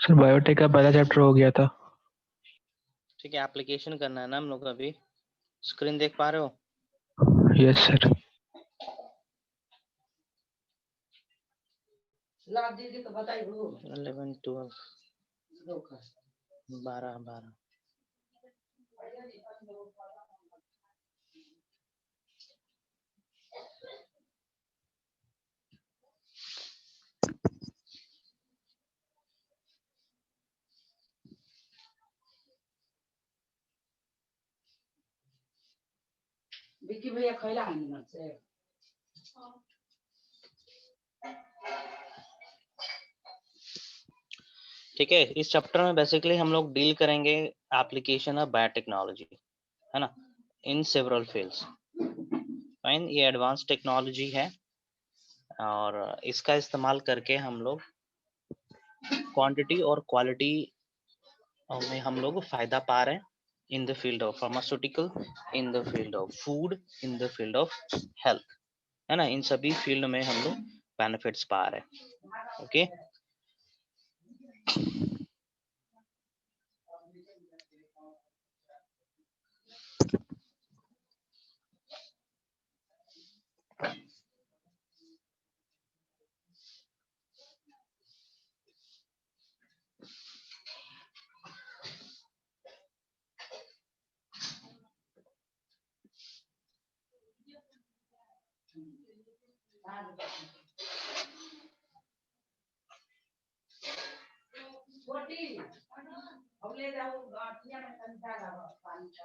Sir biotech का पहला chapter हो गया था। ठीक है, एप्लीकेशन करना है ना हम लोग। अभी स्क्रीन देख पा रहे हो? Yes sir. 11, 12, 12। विक्की भैया खैला है ना से। ठीक है, इस चैप्टर में बेसिकली हम लोग डील करेंगे एप्लीकेशन ऑफ बायोटेक्नोलॉजी, है ना, इन सेवरल फील्ड्स। फाइन, ये एडवांस टेक्नोलॉजी है और इसका इस्तेमाल करके हम लोग क्वांटिटी और क्वालिटी में हम लोग फायदा पा रहे हैं in the field of pharmaceutical, in the field of food, in the field of health, है ना। इन सभी फील्ड में हम लोग बेनिफिट्स पा रहे हैं। ओके, छोटी हम ले जाओ गाठिया में कंचा लगा पानी का।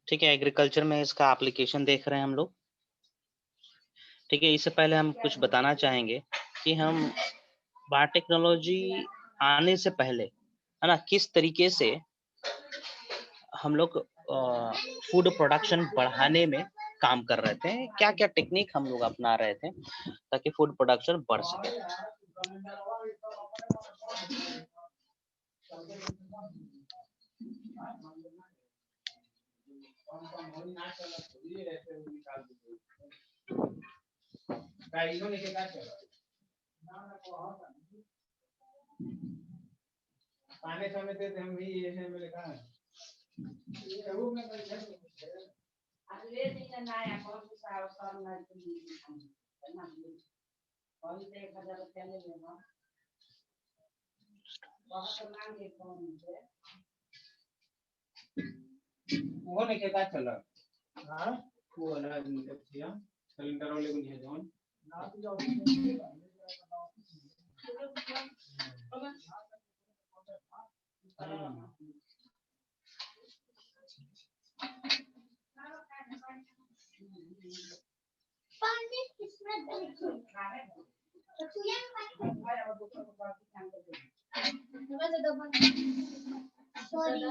ठीक है, एग्रीकल्चर में इसका एप्लीकेशन देख रहे हैं हम लोग। ठीक है, इससे पहले हम कुछ बताना चाहेंगे कि हम बायोटेक्नोलॉजी आने से पहले, है ना, किस तरीके से हम लोग फूड प्रोडक्शन बढ़ाने में काम कर रहे थे, क्या क्या टेक्निक हम लोग अपना रहे थे ताकि फूड प्रोडक्शन बढ़ सके। पानी समय देते हम भी ये है मेरे कहा ये रूम में कर अगले दिन ना आया कौन सा अवसर ना करना कौन से 1000 रुपया ले लेना बहुत नाम के कौन से वो नहीं कहता चला। हां वो ना देखिए सिलेंडर वाले को भेज दो ना तो जाओ पानी किसमें देखो तो तू ये आया बोतल को पानी काम कर दे मैं तो दबा सॉरी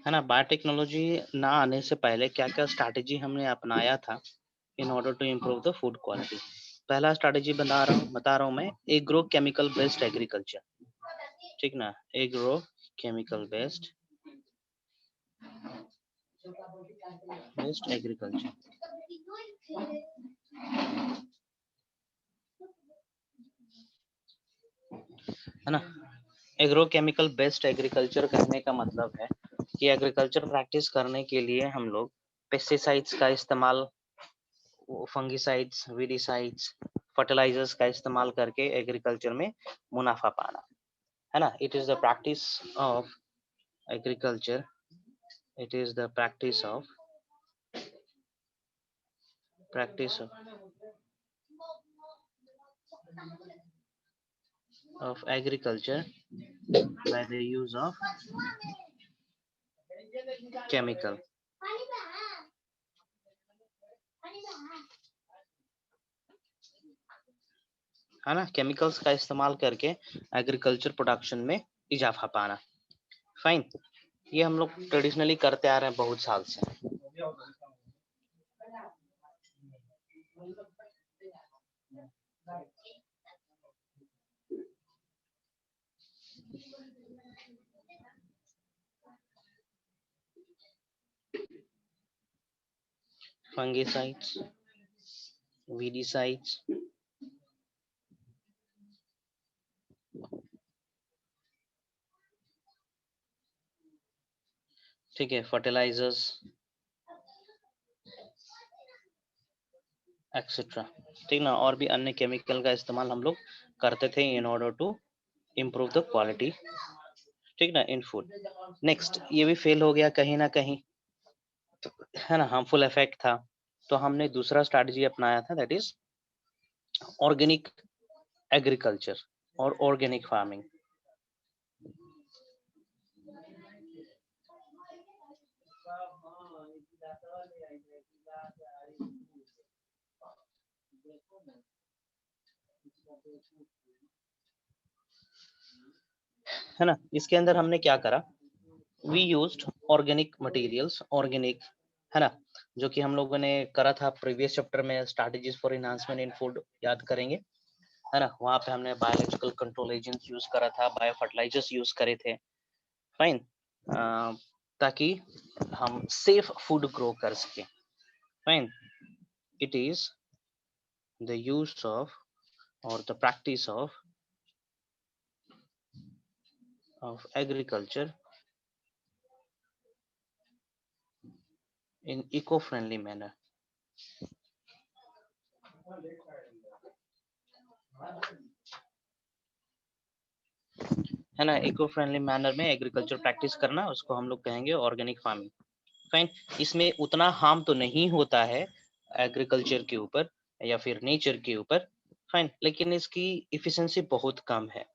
है ना, बायोटेक्नोलॉजी ना आने से पहले क्या क्या स्ट्रैटेजी हमने अपनाया था in order to improve the food quality. पहला स्ट्रैटेजी बता रहा हूँ मैं, एग्रो केमिकल बेस्ड एग्रीकल्चर। ठीक ना, एग्रो केमिकल बेस्ड एग्रीकल्चर, है ना। एग्रो केमिकल बेस्ड एग्रीकल्चर कहने का मतलब है कि एग्रीकल्चर प्रैक्टिस करने के लिए हम लोग पेस्टिसाइड्स का इस्तेमाल, फंगिसाइड्स, वीडिसाइड्स, फर्टिलाइजर्स का इस्तेमाल करके एग्रीकल्चर में मुनाफा पाना, है ना। It is the practice of agriculture, it is the practice of agriculture by the use of chemical, है ना। केमिकल्स का इस्तेमाल करके एग्रीकल्चर प्रोडक्शन में इजाफा पाना। फाइन, ये हम लोग ट्रेडिशनली करते आ रहे हैं बहुत साल से। fungicides, weedicides, ठीक है, फर्टिलाइजर्स एक्सेट्रा, ठीक ना, और भी अन्य केमिकल का इस्तेमाल हम लोग करते थे in order to improve the quality, ठीक ना, इन फूड। नेक्स्ट, ये भी फेल हो गया कहीं ना कहीं, है ना, हार्मफुल इफेक्ट था, तो हमने दूसरा स्ट्रैटेजी अपनाया था, दैट इज ऑर्गेनिक एग्रीकल्चर और ऑर्गेनिक फार्मिंग। है ना, इसके अंदर हमने क्या करा, we used organic materials, organic, है ना, जो कि हम लोगों ने करा था प्रीवियस चैप्टर में, strategies for enhancement in food, याद करेंगे, है ना, वहां पे हमने बायोलॉजिकल कंट्रोल एजेंट्स यूज करा था, बायो फर्टिलाइजर्स यूज करे थे, फाइन, ताकि हम सेफ फूड ग्रो कर सके, fine. It is the use of और the practice of agriculture in eco-friendly manner, है ना, इको फ्रेंडली मैनर में एग्रीकल्चर प्रैक्टिस करना, उसको हम लोग कहेंगे ऑर्गेनिक फार्मिंग, फाइन। इसमें उतना हार्म तो नहीं होता है एग्रीकल्चर के ऊपर या फिर नेचर के ऊपर, फाइन, लेकिन इसकी इफिशिएंसी बहुत कम है,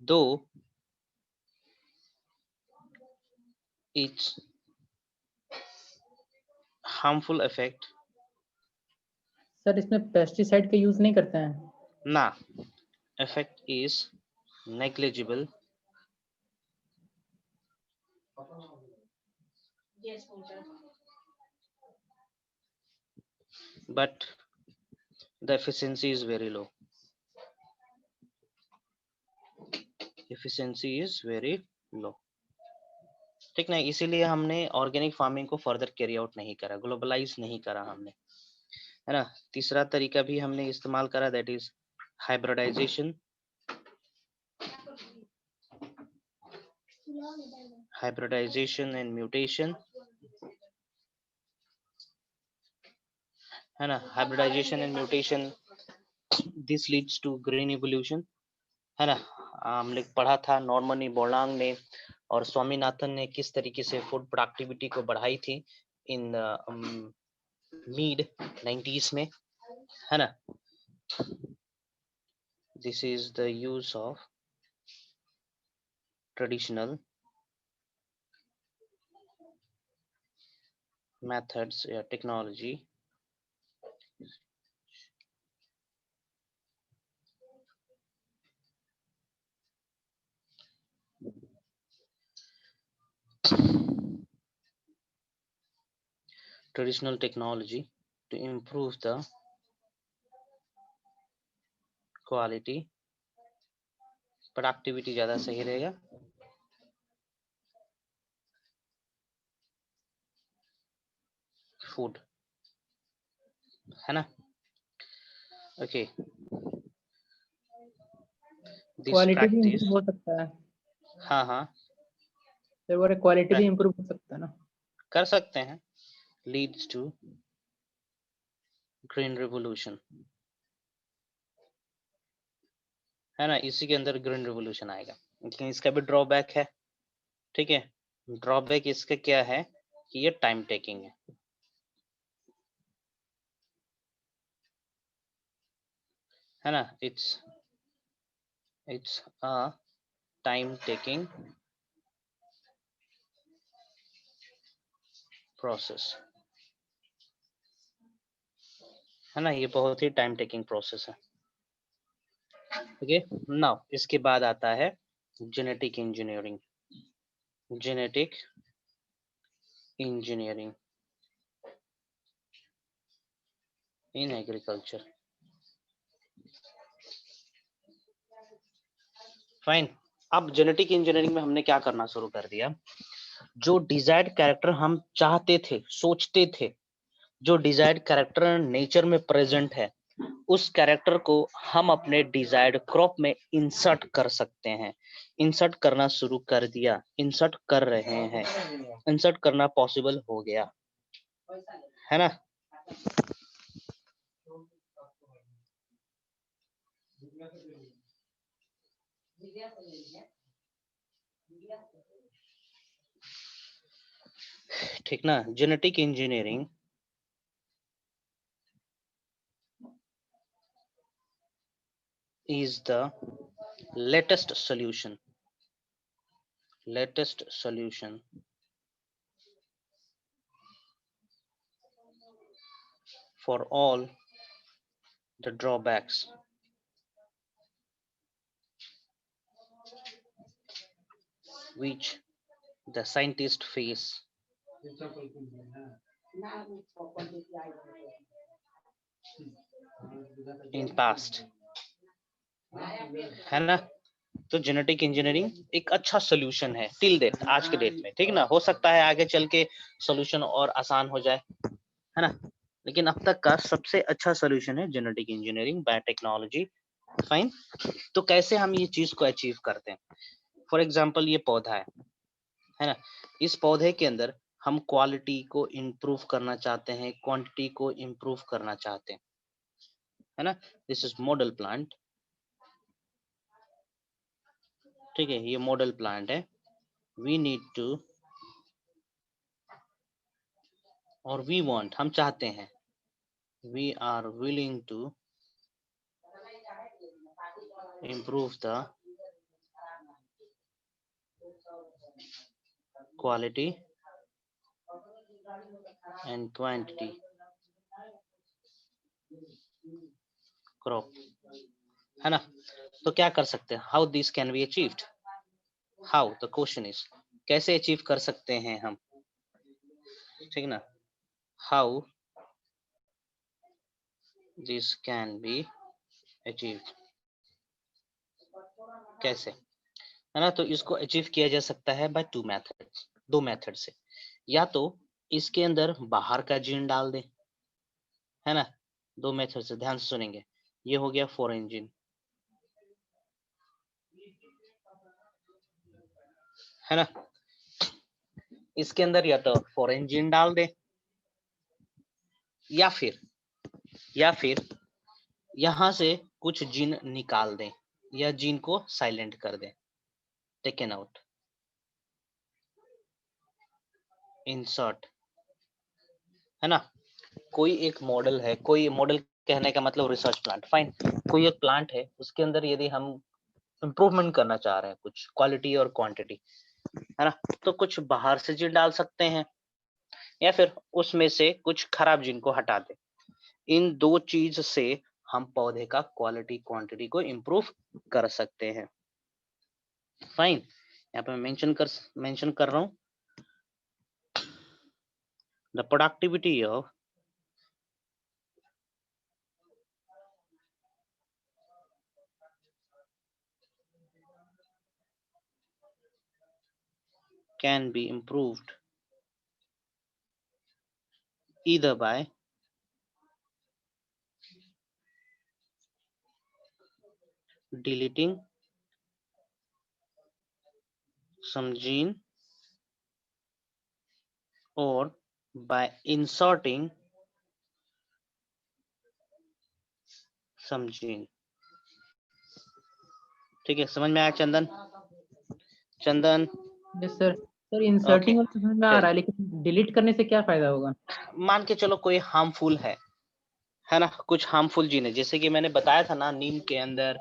दो इट्स हार्मफुल इफेक्ट, सर इसमें पेस्टिसाइड का यूज नहीं करते हैं? ना, effect is negligible, but the efficiency is very low, efficiency is very low, ठीक ना, इसीलिए हमने ऑर्गेनिक फार्मिंग को फर्दर कैरी आउट नहीं करा, ग्लोबलाइज नहीं करा हमने, है ना। तीसरा तरीका भी हमने इस्तेमाल करा, that is hybridization, hybridization and mutation, है ना, hybridization and mutation, this leads to green evolution, है ना। हमने पढ़ा था नॉर्मनी बोर्लांग ने और स्वामीनाथन ने किस तरीके से फूड प्रोडक्टिविटी को बढ़ाई थी इन मिड 90s में, है ना। This is the use of traditional methods या technology traditional technology to improve the quality, productivity ज्यादा सही रहेगा, फूड, है ना। ओके, दिस क्वालिटी भी प्रैक्टिस, इम्प्रूव हो सकता है हाँ हाँ सर, वो क्वालिटी भी इम्प्रूव हो सकता है ना? कर सकते हैं, लीड्स टू ग्रीन रिवोल्यूशन, है ना, इसी के अंदर ग्रीन रिवोल्यूशन आएगा, लेकिन इसका भी ड्रॉबैक है, ठीक है। ड्रॉबैक इसका क्या है कि ये टाइम टेकिंग है ना, it's a time taking process, है ना, ये बहुत ही टाइम टेकिंग प्रोसेस है। ओके, नाउ इसके बाद आता है genetic engineering, genetic engineering in agriculture, fine. अब जेनेटिक इंजीनियरिंग में हमने क्या करना शुरू कर दिया, जो डिजायर्ड कैरेक्टर हम चाहते थे, सोचते थे, जो डिजायर्ड कैरेक्टर नेचर में प्रेजेंट है उस कैरेक्टर को हम अपने डिजायर्ड क्रॉप में इंसर्ट कर सकते हैं। इंसर्ट करना शुरू कर दिया, इंसर्ट कर रहे हैं, इंसर्ट करना पॉसिबल हो गया, है ना। ठीक ना। Genetic engineering is the latest solution for all the drawbacks which the scientists face in past, है ना। तो जेनेटिक इंजीनियरिंग एक अच्छा सोल्यूशन है टिल डेट, आज के डेट में, ठीक ना। हो सकता है आगे चल के सोल्यूशन और आसान हो जाए, है ना, लेकिन अब तक का सबसे अच्छा सोल्यूशन है जेनेटिक इंजीनियरिंग बायोटेक्नोलॉजी। फाइन। तो कैसे हम ये चीज को अचीव करते हैं? फॉर एग्जाम्पल ये पौधा है ना, इस पौधे के अंदर हम क्वालिटी को इम्प्रूव करना चाहते हैं, क्वांटिटी को इम्प्रूव करना चाहते हैं, है ना। दिस इज मॉडल प्लांट, ठीक है, ये मॉडल प्लांट है। वी नीड टू, और वी वांट, हम चाहते हैं, we are willing to improve the quality and quantity crop, है ना। तो क्या कर सकते हैं? How this can be achieved? How, the question is, कैसे अचीव कर सकते हैं हम, ठीक ना। How this can be achieved, कैसे, है ना। तो इसको अचीव किया जा सकता है बाय टू मेथड्स, दो मेथड से। या तो इसके अंदर बाहर का जीन डाल दे, है ना, दो मेथड से, ध्यान से सुनेंगे। ये हो गया फॉरेन जीन, है ना। इसके अंदर या तो फॉरेन जीन डाल दे, या फिर यहां से कुछ जीन निकाल दें, या जीन को साइलेंट कर दें, टेकन आउट, इंसर्ट, है ना। कोई एक मॉडल है, कोई मॉडल कहने का मतलब रिसर्च प्लांट, फाइन। कोई एक प्लांट है, उसके अंदर यदि हम इम्प्रूवमेंट करना चाह रहे हैं, कुछ क्वालिटी और क्वांटिटी, है ना, तो कुछ बाहर से जीन डाल सकते हैं, या फिर उसमें से कुछ खराब जीन को हटा दें। इन दो चीज से हम पौधे का क्वालिटी क्वांटिटी को इम्प्रूव कर सकते हैं। फाइन। यहाँ पे मेंशन कर रहा हूँ, the productivity of can be improved either by deleting some gene or by inserting some gene। ठीक है, समझ में आया चंदन? चंदन, यस सर। सर इंसर्टिंग वाला समझ में आ रहा है, लेकिन डिलीट करने से क्या फायदा होगा? मान के चलो कोई हार्मफुल है ना, कुछ हार्मफुल जीन है, जैसे कि मैंने बताया था ना, नीम के अंदर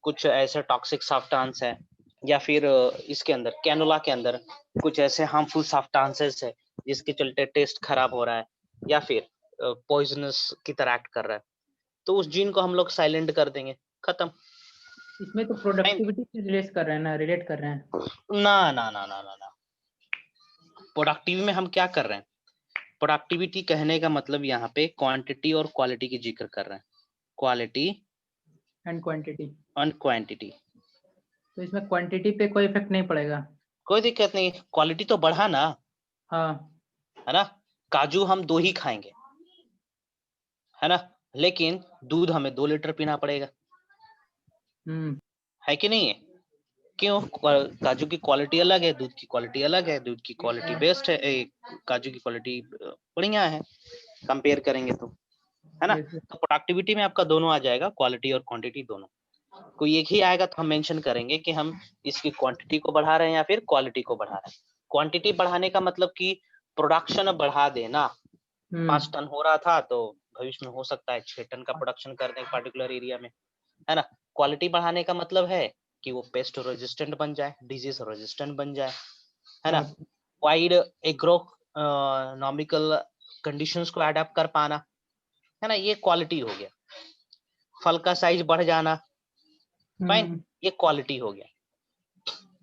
कुछ ऐसे टॉक्सिक सब्सटेंस है, या फिर इसके अंदर कैनोला के अंदर कुछ ऐसे हार्मफुल सब्सटेंसेस है जिसके चलते टेस्ट खराब हो रहा है, या फिर पॉइजनस की तरह एक्ट कर रहा है, तो उस जीन को हम लोग साइलेंट कर देंगे, खत्म। इसमें तो प्रोडक्टिविटी से रिलेट कर रहे हैं ना, रिलेट कर रहे हैं। ना ना ना ना ना ना, प्रोडक्टिविटी में हम क्या कर रहे हैं? प्रोडक्टिविटी कहने का मतलब यहाँ पे क्वांटिटी और क्वालिटी की जिक्र कर रहे हैं, quality and quantity. And quantity. तो इसमें क्वांटिटी पे कोई इफेक्ट नहीं पड़ेगा? कोई दिक्कत नहीं, क्वालिटी तो बढ़ा ना, हाँ। है ना। काजू हम 2 ही खाएंगे, है ना, लेकिन दूध हमें 2 लीटर पीना पड़ेगा, है कि नहीं है? क्यों? काजू की क्वालिटी अलग है, दूध की क्वालिटी अलग है, दूध की क्वालिटी बेस्ट है, काजू की क्वालिटी बढ़िया है कंपेयर करेंगे तो, है ना। तो प्रोडक्टिविटी में आपका दोनों आ जाएगा, क्वालिटी और क्वांटिटी दोनों। कोई एक ही आएगा तो हम मेंशन करेंगे कि हम इसकी क्वांटिटी को बढ़ा रहे हैं या फिर क्वालिटी को बढ़ा रहे हैं। क्वांटिटी बढ़ाने का मतलब कि प्रोडक्शन बढ़ा देना। 5 टन हो रहा था तो भविष्य में हो सकता है 6 टन का प्रोडक्शन कर दें पर्टिकुलर एरिया में, है ना। क्वालिटी बढ़ाने का मतलब है कि वो पेस्ट रेजिस्टेंट बन जाए, डिजीज रेजिस्टेंट बन जाए, है ना। वाइड एग्रोनॉमिकल कंडीशंस को अडेप्ट कर पाना, है ना, ये क्वालिटी हो गया। फल का साइज बढ़ जाना, फाइन, ये क्वालिटी हो गया।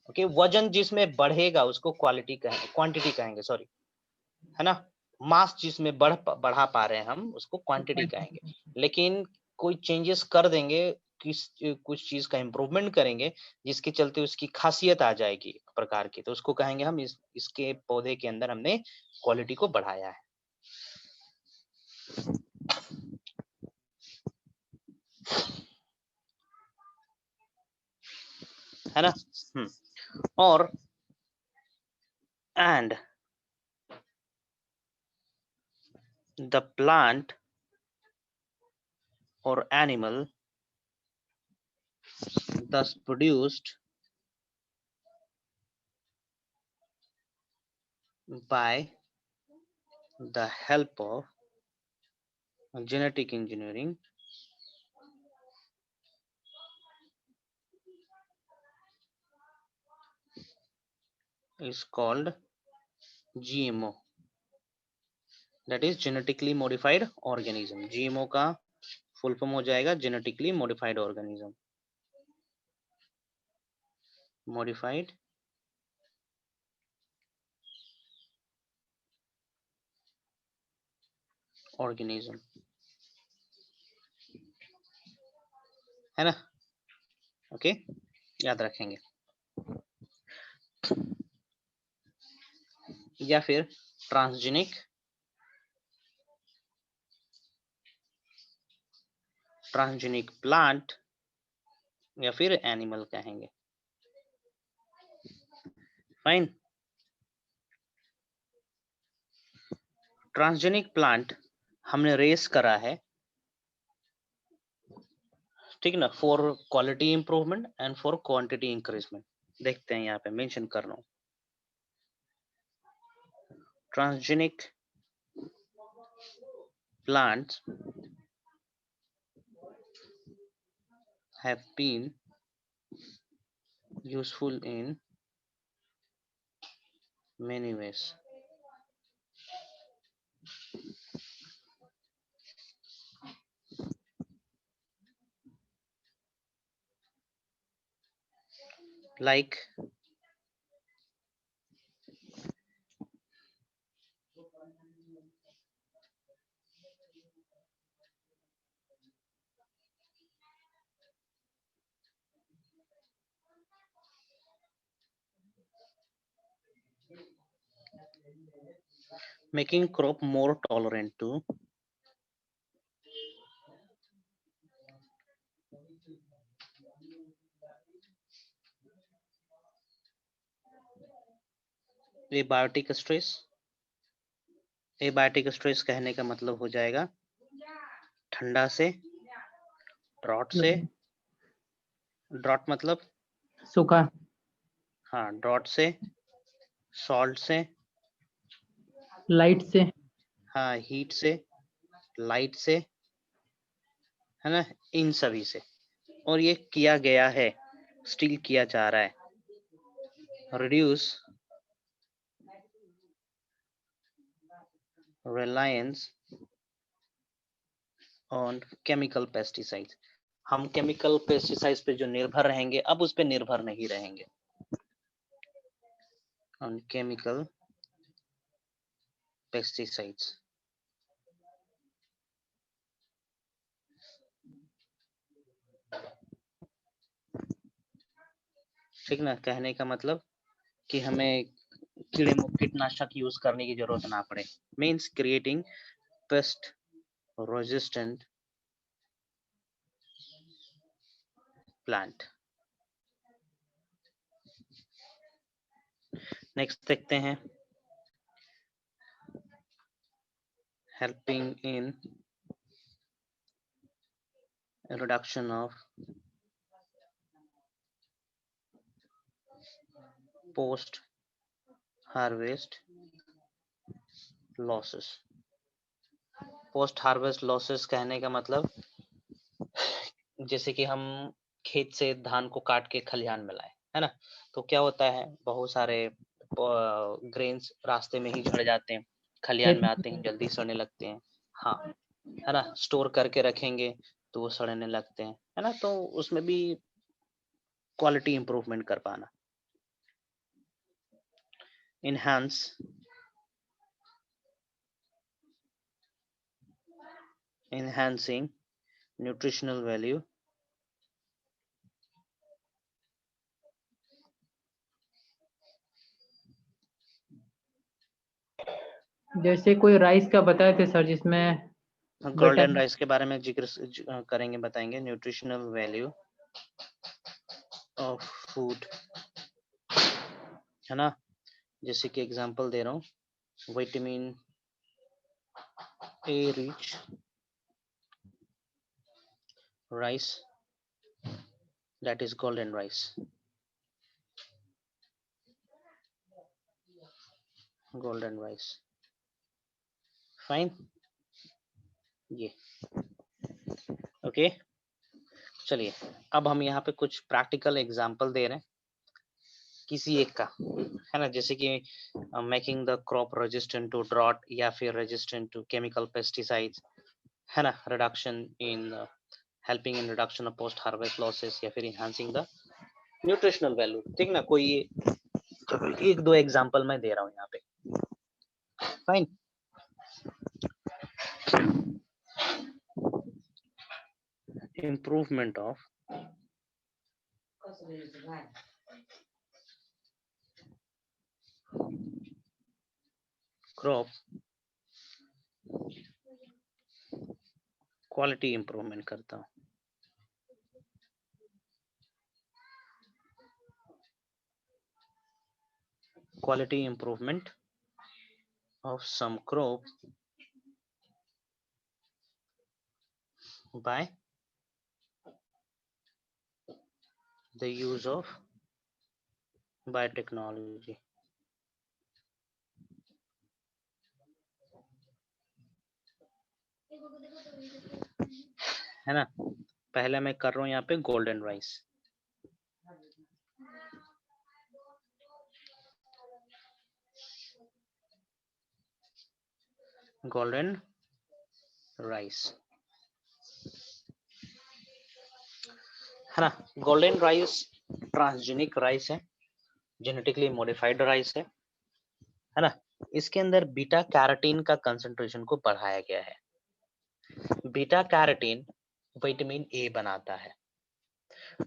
ओके, वजन जिसमें बढ़ेगा उसको क्वालिटी कहेंगे, क्वांटिटी कहेंगे, सॉरी, है ना। मास जिसमें बढ़ा पा रहे हैं हम उसको क्वांटिटी कहेंगे। लेकिन कोई चेंजेस कर देंगे, कुछ चीज का इम्प्रूवमेंट करेंगे जिसके चलते उसकी खासियत आ जाएगी एक प्रकार की, तो उसको कहेंगे हम इसके पौधे के अंदर हमने क्वालिटी को बढ़ाया है ना। और and the plant or animal thus produced by the help of genetic engineering is called GMO, that is genetically modified organism। GMO का फुल फॉर्म हो जाएगा genetically modified organism, modified organism, है ना। ओके, याद रखेंगे। या फिर ट्रांसजेनिक प्लांट या फिर एनिमल कहेंगे, फाइन। ट्रांसजेनिक प्लांट हमने रेस करा है, ठीक ना, for quality improvement and for quantity increment. देखते हैं यहाँ पे मेंशन कर रहा हूँ, transgenic plants have been useful in many ways। like making crop more tolerant to abiotic stress. Abiotic stress कहने का मतलब हो जाएगा ठंडा से, ड्रॉट से, ड्रॉट मतलब सूखा, हाँ, ड्रॉट से, सॉल्ट से, लाइट से, हाँ, हीट से, लाइट से, है ना, इन सभी से। और ये किया गया है, स्टिल किया जा रहा है। Reduce reliance on chemical pesticides. हम केमिकल पेस्टिसाइड्स पे जो निर्भर रहेंगे अब उस पे निर्भर नहीं रहेंगे। ऑन केमिकल पेस्टिसाइड्स, ठीक ना। कहने का मतलब कि हमें कीटनाशक यूज करने की जरूरत ना पड़े, means creating paste resistant plant. Next देखते हैं helping in reduction of post harvest losses. Post harvest losses कहने का मतलब जैसे कि हम खेत से धान को काट के खलिहान में लाए, है ना, तो क्या होता है बहुत सारे ग्रेन्स रास्ते में ही झड़ जाते हैं, खलिहान में आते हैं जल्दी सड़ने लगते हैं, हाँ, है ना, स्टोर करके रखेंगे तो वो सड़ने लगते हैं, है ना, तो उसमें भी क्वालिटी इंप्रूवमेंट कर पाना. enhancing nutritional value जैसे कोई राइस का बताए थे सर जिसमें गोल्डन राइस के बारे में जिक्र करेंगे, बताएंगे. न्यूट्रिशनल वैल्यू ऑफ फूड, है ना, जैसे कि एग्जांपल दे रहा हूँ, vitamin A rich rice, that is golden rice. Golden rice. Fine. ये ओके. चलिए अब हम यहाँ पे कुछ प्रैक्टिकल एग्जांपल दे रहे हैं किसी एक का, है ना, जैसे कि making the crop resistant to drought या फिर रेजिस्टेंट टू केमिकल पेस्टिसाइड्स, है ना, reduction in helping in reduction of post harvest losses या फिर इनहांसिंग द न्यूट्रिशनल वैल्यू. ठीक ना, कोई एक दो एग्जांपल मैं दे रहा हूँ यहाँ पे. Fine. Improvement of crop quality improvement करता हूँ. Quality improvement of some crop by the use of biotechnology. है ना, पहले मैं कर रहा हूँ यहाँ पे गोल्डन राइस. गोल्डन राइस, है ना. गोल्डन राइस ट्रांसजेनिक राइस है, जेनेटिकली मॉडिफाइड राइस है ना. इसके अंदर बीटा कैरोटीन का कंसंट्रेशन को बढ़ाया गया है. बीटा कैरोटीन विटामिन ए बनाता है.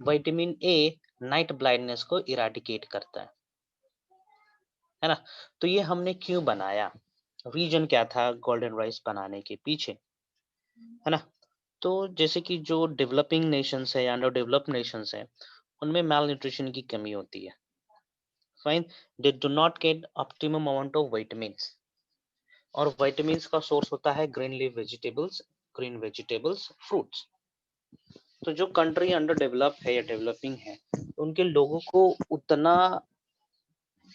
विटामिन ए नाइट ब्लाइंडनेस को इराडिकेट करता है ना. तो ये हमने क्यों बनाया, रीजन क्या था गोल्डन राइस बनाने के पीछे, है ना. तो जैसे कि जो डेवलपिंग नेशंस है या अंडर डेवलप्ड नेशंस है उनमें माल न्यूट्रिशन की कमी होती है. Fine. They do not gate optimum amount of vitamins, और विटामिन्स का सोर्स होता है green leaf vegetables, green vegetables, fruits. तो जो कंट्री अंडर डेवलप है या डेवलपिंग है उनके लोगों को उतना,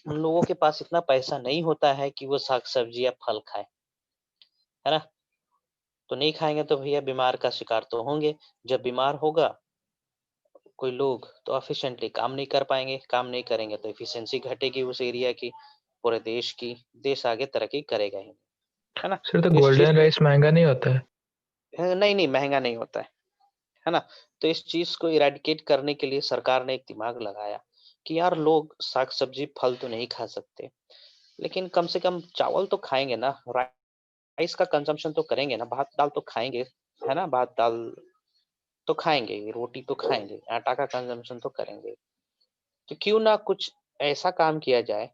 उन लोगों के पास इतना पैसा नहीं होता है कि वो साग सब्जी या फल खाए, है ना. तो नहीं खाएंगे तो भैया बीमार का शिकार तो होंगे. जब बीमार होगा कोई लोग तो एफिशिएंटली काम नहीं कर पाएंगे, काम नहीं करेंगे तो एफिशिएंसी घटेगी उस एरिया की, पूरे देश की, देश आगे तरक्की करेगा ही, है ना. सर तो गोल्डन राइस महंगा नहीं होता है? नहीं महंगा नहीं होता है ना. तो इस चीज को इरेडिकेट करने के लिए सरकार ने एक दिमाग लगाया कि यार लोग साग सब्जी फल तो नहीं खा सकते, लेकिन कम से कम चावल तो खाएंगे ना, राइस का कंजम्पशन तो करेंगे ना, भात दाल तो खाएंगे, है ना, भात दाल तो खाएंगे, रोटी तो खाएंगे, आटा का कंजम्पशन तो करेंगे. तो क्यों ना कुछ ऐसा काम किया जाए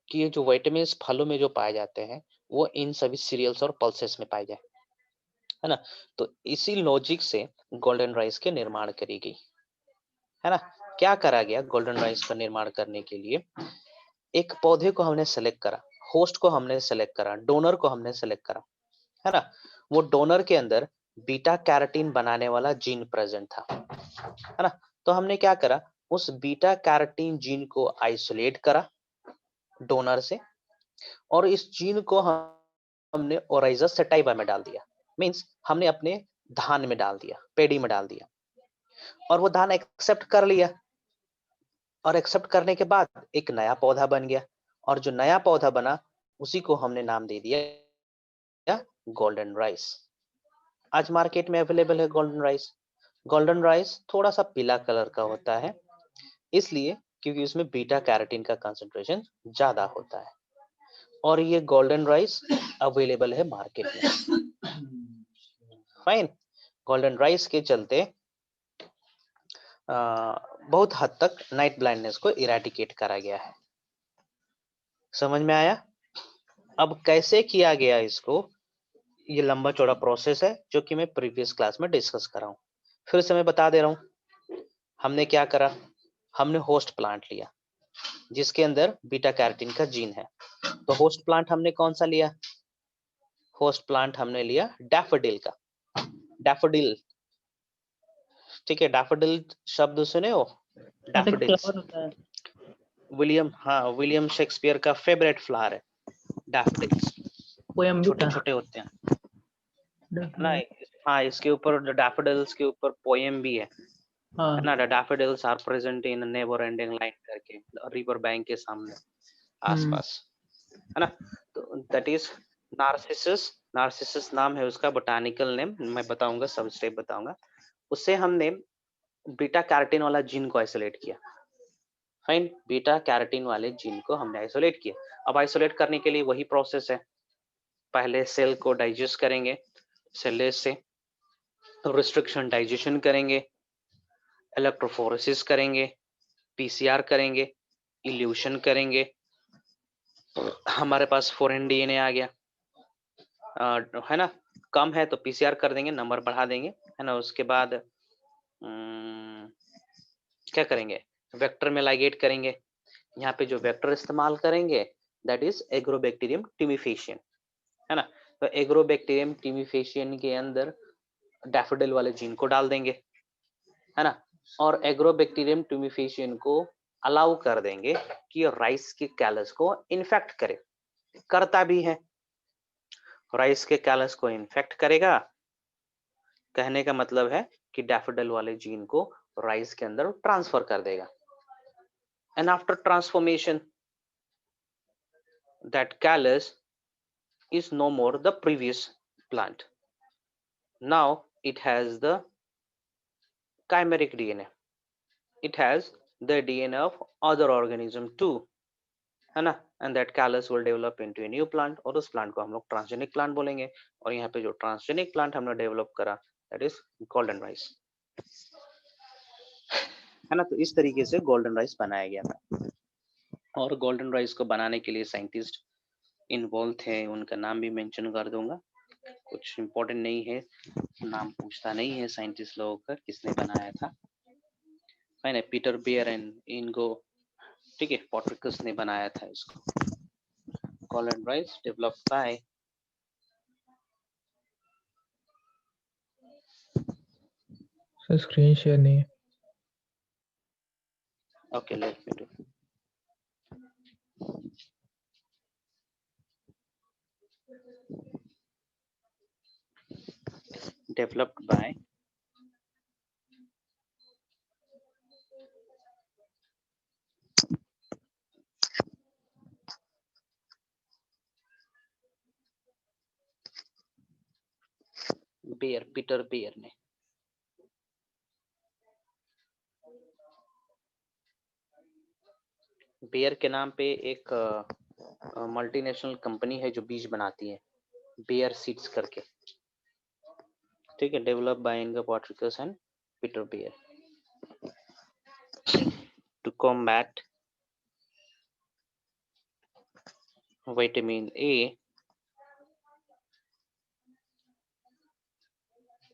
कि ये जो विटामिन्स फलों में जो पाए जाते हैं वो इन सभी सीरियल्स और पल्सेस में पाए जाए. है ना। तो इसी लॉजिक से गोल्डन राइस के निर्माण करी गई, है ना। क्या करा गया गोल्डन राइस का निर्माण करने के लिए? एक पौधे को हमने सेलेक्ट करा, होस्ट को हमने सेलेक्ट करा, डोनर को हमने सेलेक्ट करा, है ना। वो डोनर के अंदर बीटा कैरोटीन बनाने वाला जीन प्रेजेंट था, है ना। तो हमने क्या करा, उस बीटा कैरोटीन जीन को आइसोलेट करा डोनर से, और इस जीन को हमने ओराइजा सेटाइवा में डाल दिया। मींस हमने अपने धान में डाल दिया, पेड़ी में डाल दिया, और वो धान एक्सेप्ट कर लिया, और एक्सेप्ट करने के बाद एक नया पौधा बन गया, और जो नया पौधा बना उसी को हमने नाम दे दिया गोल्डन राइस। आज मार्केट में अवेलेबल है गोल्डन राइस। गोल्डन राइस थोड़ा सा पीला कलर का होता है, इसलिए क्योंकि उसमें बीटा कैरोटीन का कंसंट्रेशन ज्यादा होता है, और ये गोल्डन राइस अवेलेबल है मार्केट में। फाइन। गोल्डन राइस के चलते बहुत हद तक नाइट ब्लाइंडनेस को इरेडिकेट करा गया है। समझ में आया? अब कैसे किया गया इसको, ये लंबा चौड़ा प्रोसेस है जो कि मैं प्रीवियस क्लास में डिस्कस कर रहा हूँ। फिर से मैं बता दे रहा हूँ। हमने क्या करा, हमने होस्ट प्लांट लिया जिसके अंदर बीटा कैरोटीन का जीन है। तो होस्ट प्लांट हमने कौन सा लिया? होस्ट प्लांट हमने लिया डैफोडिल का। डैफोडिल, ठीक है, डैफोडिल शब्द सुने हो? ऐसे डैफोडिल्स, फ्लावर होता है। विलियम शेक्सपियर का फेवरेट फ्लावर है डैफोडिल्स। पोयम भी छोटे था। छोटे होते हैं ना। हाँ, इसके ऊपर डैफोडिल्स के ऊपर पोएम भी है हाँ। ना। Daffodils are present in never ending line करके, रिवर बैंक के सामने आसपास, है ना। तो दैट इज नार्सिसस। नार्सिसस नाम है उसका, बोटानिकल नेम मैं बताऊंगा, सब स्टेप बताऊंगा। उससे हमने बीटा कैरोटीन वाला जीन को आइसोलेट किया। फाइन, बीटा कैरोटीन वाले जीन को हमने आइसोलेट किया। अब आइसोलेट करने के लिए वही प्रोसेस है, पहले सेल को डाइजेस्ट करेंगे, सेलेस से रिस्ट्रिक्शन डाइजेशन करेंगे, इलेक्ट्रोफोरेसिस करेंगे, पीसीआर करेंगे, इल्यूशन करेंगे, हमारे पास फॉरेन डीएनए आ गया, है ना। कम है तो पीसीआर कर देंगे, नंबर बढ़ा देंगे, है ना। उसके बाद क्या करेंगे, वेक्टर में लाइगेट करेंगे। यहाँ पे जो वेक्टर इस्तेमाल करेंगे दैट इज एग्रोबैक्टीरियम टिमिफेशियन, है ना। तो एग्रोबैक्टीरियम टिमिफेशियन के अंदर डैफोडिल वाले जीन को डाल देंगे, है ना। और एग्रोबैक्टीरियम टिमिफेशियन को अलाउ कर देंगे कि राइस के कैलस को इन्फेक्ट करे, करता भी है। राइस के कैलस को इन्फेक्ट करेगा, कहने का मतलब है कि डैफोडिल वाले जीन को राइस के अंदर ट्रांसफर कर देगा। And after transformation that callus is no more the previous plant. Now it has the chimeric DNA. It has the DNA of other organism too, है ना। And that callus will develop into a new plant, और उस plant को हम लोग transgenic plant बोलेंगे। और यहाँ पे जो ट्रांसजेनिक प्लांट हमने डेवलप करा दैट इज गोल्डन राइस, है ना। तो इस तरीके से गोल्डन राइस बनाया गया था। और गोल्डन राइस को बनाने के लिए साइंटिस्ट इन्वॉल्व थे, उनका नाम भी मेंशन कर दूंगा, कुछ इम्पोर्टेंट नहीं है, नाम पूछता नहीं है साइंटिस्ट लोगों का किसने बनाया था, है ना। पीटर बियर एंड इनगो, ठीक है, पोर्ट्रिकस ने बनाया था इसको। Golden rice developed by sir screen share नहीं है। Okay, let me do. Developed by Beyer, Peter Beyer ने। बियर के नाम पे एक मल्टीनेशनल कंपनी है जो बीज बनाती है, बियर सीड्स करके, ठीक है। Develop by Ingo Potrykus and Peter Beyer to combat vitamin A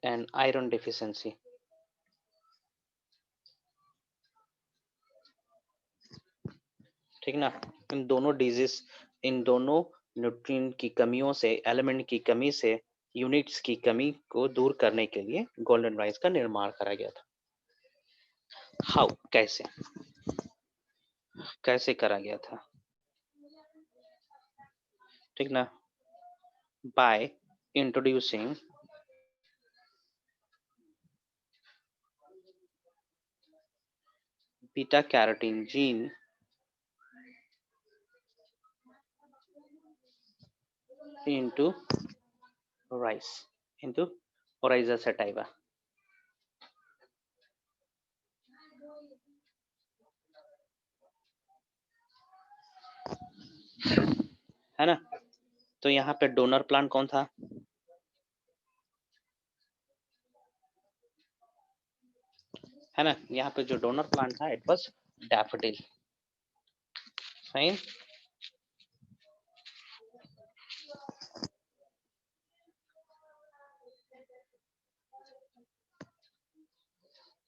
and iron deficiency. ठीक ना, इन दोनों डिजीज, इन दोनों न्यूट्रिएंट की कमियों से, एलिमेंट की कमी से, यूनिट्स की कमी को दूर करने के लिए गोल्डन राइस का निर्माण करा गया था। हाउ, कैसे कैसे करा गया था? ठीक ना, by introducing beta carotene gene into rice, into Oryza sativa. है ना, तो यहाँ पे डोनर प्लांट कौन था? है ना, यहाँ पे जो डोनर प्लांट था इट वाज डैफोडिल। फाइन,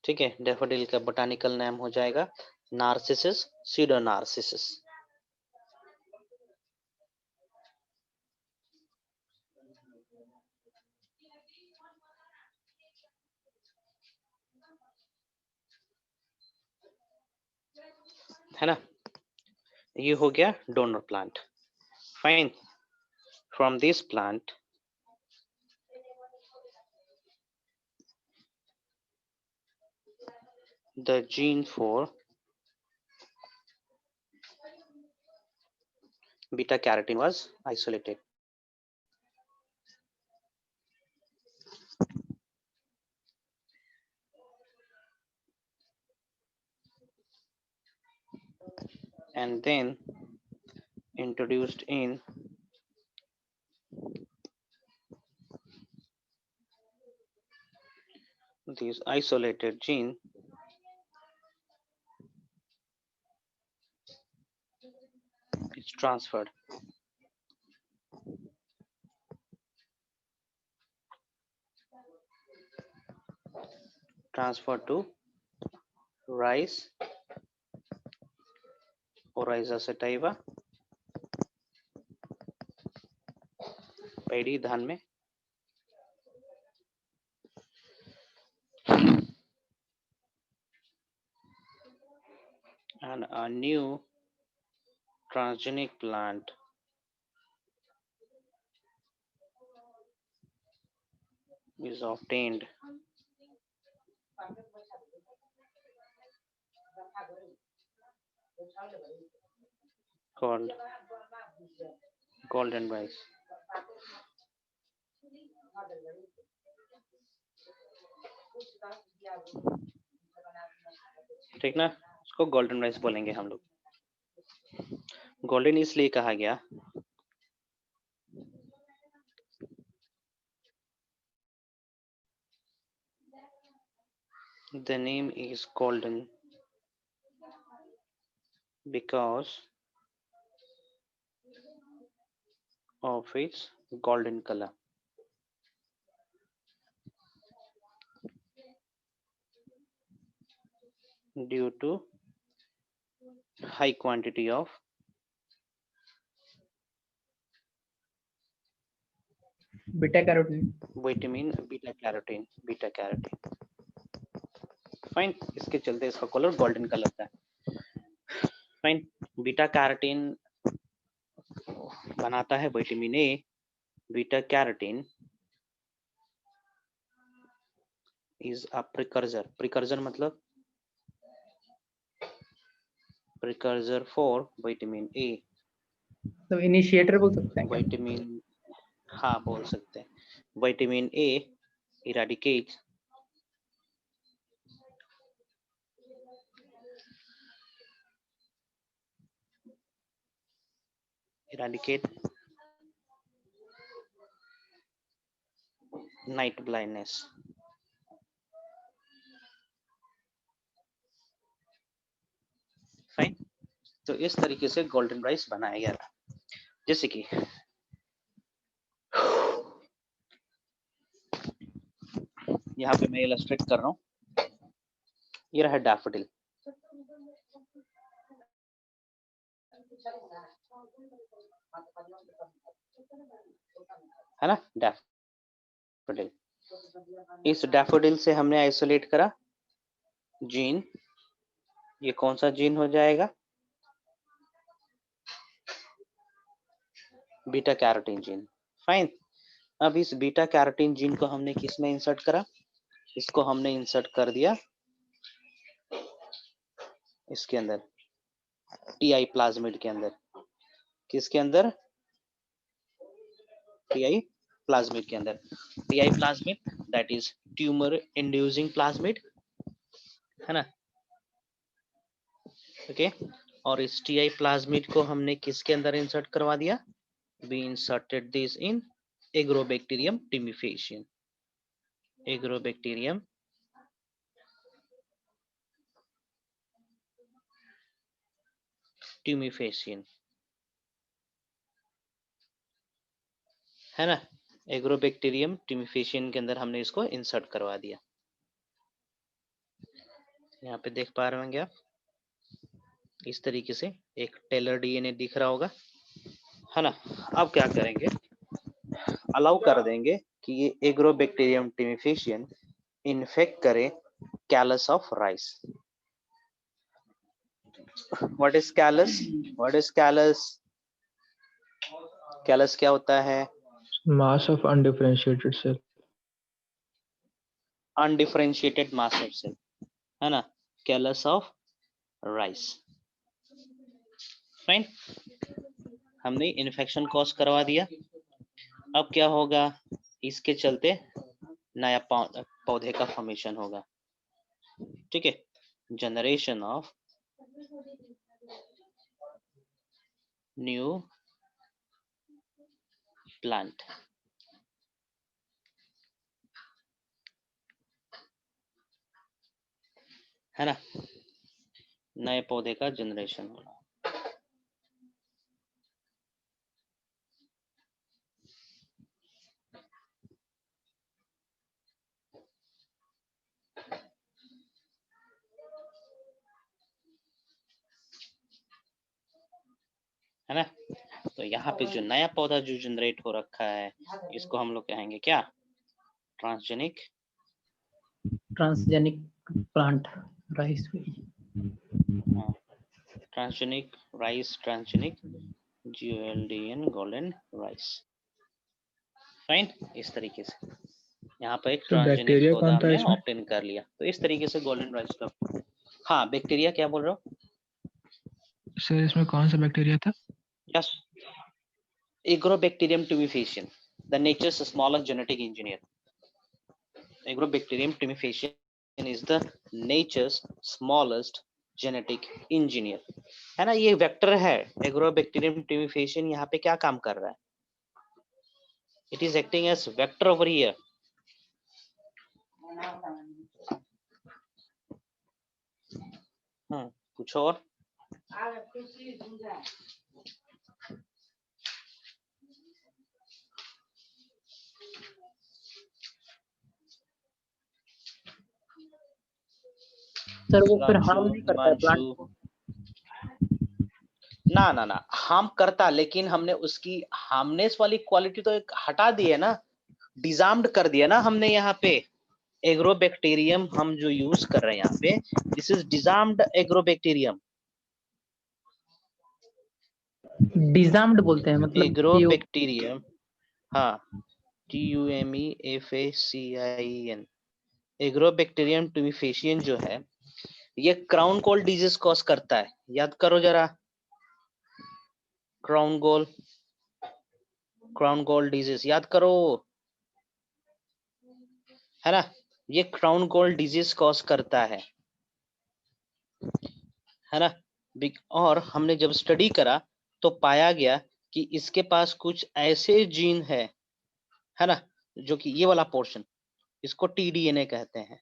ठीक है, डैफोडिल का बोटानिकल नेम हो जाएगा नार्सिसस सीडोनार्सिसस। है ना, ये हो गया donor plant. Fine, from this plant the gene for beta carotene was isolated. And then introduced in this isolated gene is transferred to rice, Oryza sativa, paddy धान में, and a new transgenic plant is obtained called golden rice. ठीक ना, इसको golden rice बोलेंगे हम लोग। Golden इसलिए कहा गया the name is golden because of its golden color. Due to high quantity of beta carotene, vitamin beta carotene, fine, इसके चलते इसका कलर गोल्डन कलर का है। फाइन, बीटा कैरोटीन बनाता है vitamin A. Beta carotene is a precursor, precursor मतलब precursor for vitamin A. तो initiator बोल सकते हैं क्या? विटामिन, हाँ बोल सकते हैं, vitamin A eradicate night blindness. Fine, तो इस तरीके से गोल्डन राइस बनाया गया था। जैसे कि यहाँ पे मैं इलस्ट्रेट कर रहा हूँ, ये रहा डैफोडिल, है ना, डैफोडिल। इस डैफोडिल से हमने आइसोलेट करा जीन, ये कौन सा जीन हो जाएगा, बीटा कैरोटीन जीन। फाइन, अब इस बीटा कैरोटीन जीन को हमने किस में इंसर्ट करा, इसको हमने इंसर्ट कर दिया इसके अंदर, टीआई प्लाज्मिड के अंदर। किसके अंदर, टीआई प्लाज्मिड के अंदर। TI plasmid that is tumour inducing plasmid, है ना, ओके। और इस टीआई प्लाज्मिड को हमने किसके अंदर इंसर्ट करवा दिया, we inserted this in Agrobacterium tumefacium, Agrobacterium tumefacium, है ना, Agrobacterium tumefacium के अंदर हमने इसको इंसर्ट करवा दिया। यहाँ पे देख पा रहे होंगे आप, इस तरीके से एक टेलर डीएनए दिख रहा होगा, है ना। अब क्या करेंगे, अलाउ कर देंगे कि ये Agrobacterium tumefacium इन्फेक्ट करे callus of rice. What is callus? What is callus? Callus क्या होता है, Mass of undifferentiated cell. Undifferentiated mass of cell, है ना, कैलस ऑफ राइस। फाइन, हमने इन्फेक्शन कॉज करवा दिया। अब क्या होगा, इसके चलते नया पौधे का फॉर्मेशन होगा, ठीक है, जनरेशन ऑफ न्यू प्लांट, है ना, नए पौधे का जनरेशन होना। है ना, तो यहाँ पे जो नया पौधा जो जनरेट हो रखा है, इसको हम लोग कहेंगे क्या, transgenic plant rice. Transgenic rice, transgenic GLDN golden rice. Fine, इस तरीके से यहाँ पे एक तो ट्रांसजेनिक बैक्टीरिया पौधा कौन था हमने इसमें? ऑब्टेन कर लिया, तो इस तरीके से गोल्डन राइस का। हाँ, बैक्टीरिया क्या बोल रहे हो सर इसमें कौन सा बैक्टीरिया था? Yes, Agrobacterium tumefacium, the nature's smallest genetic engineer. Agrobacterium tumefacium is the nature's smallest genetic engineer, है ना, ये वेक्टर है। Agrobacterium tumefacium यहाँ पे क्या काम कर रहा है, it is acting as vector over here। कुछ और, सर वो फिर सुधांशु, हार्म नहीं करता है प्लांट हिमांशु, को? ना ना ना, हार्म करता, लेकिन हमने उसकी हार्मनेस वाली क्वालिटी तो एक हटा दी है ना, डिजार्म्ड कर दिया ना हमने यहाँ पे। एग्रोबैक्टीरियम हम जो यूज कर रहे हैं यहाँ पे, दिस इज डिजार्म्ड एग्रोबैक्टीरियम। डिजार्म्ड बोलते हैं मतलब एग्रोबैक्टीरियम, हाँ, TUMEFACIEN, एग्रोबैक्टीरियम ट्यूमेफेसियन जो है, ये क्राउन गोल डिजीज कॉज करता है। याद करो जरा, क्राउन गोल डिजीज याद करो, है ना, ये क्राउन गोल डिजीज कॉज करता है ना। और हमने जब स्टडी करा तो पाया गया कि इसके पास कुछ ऐसे जीन है ना, जो कि ये वाला पोर्शन, इसको TDNA कहते हैं,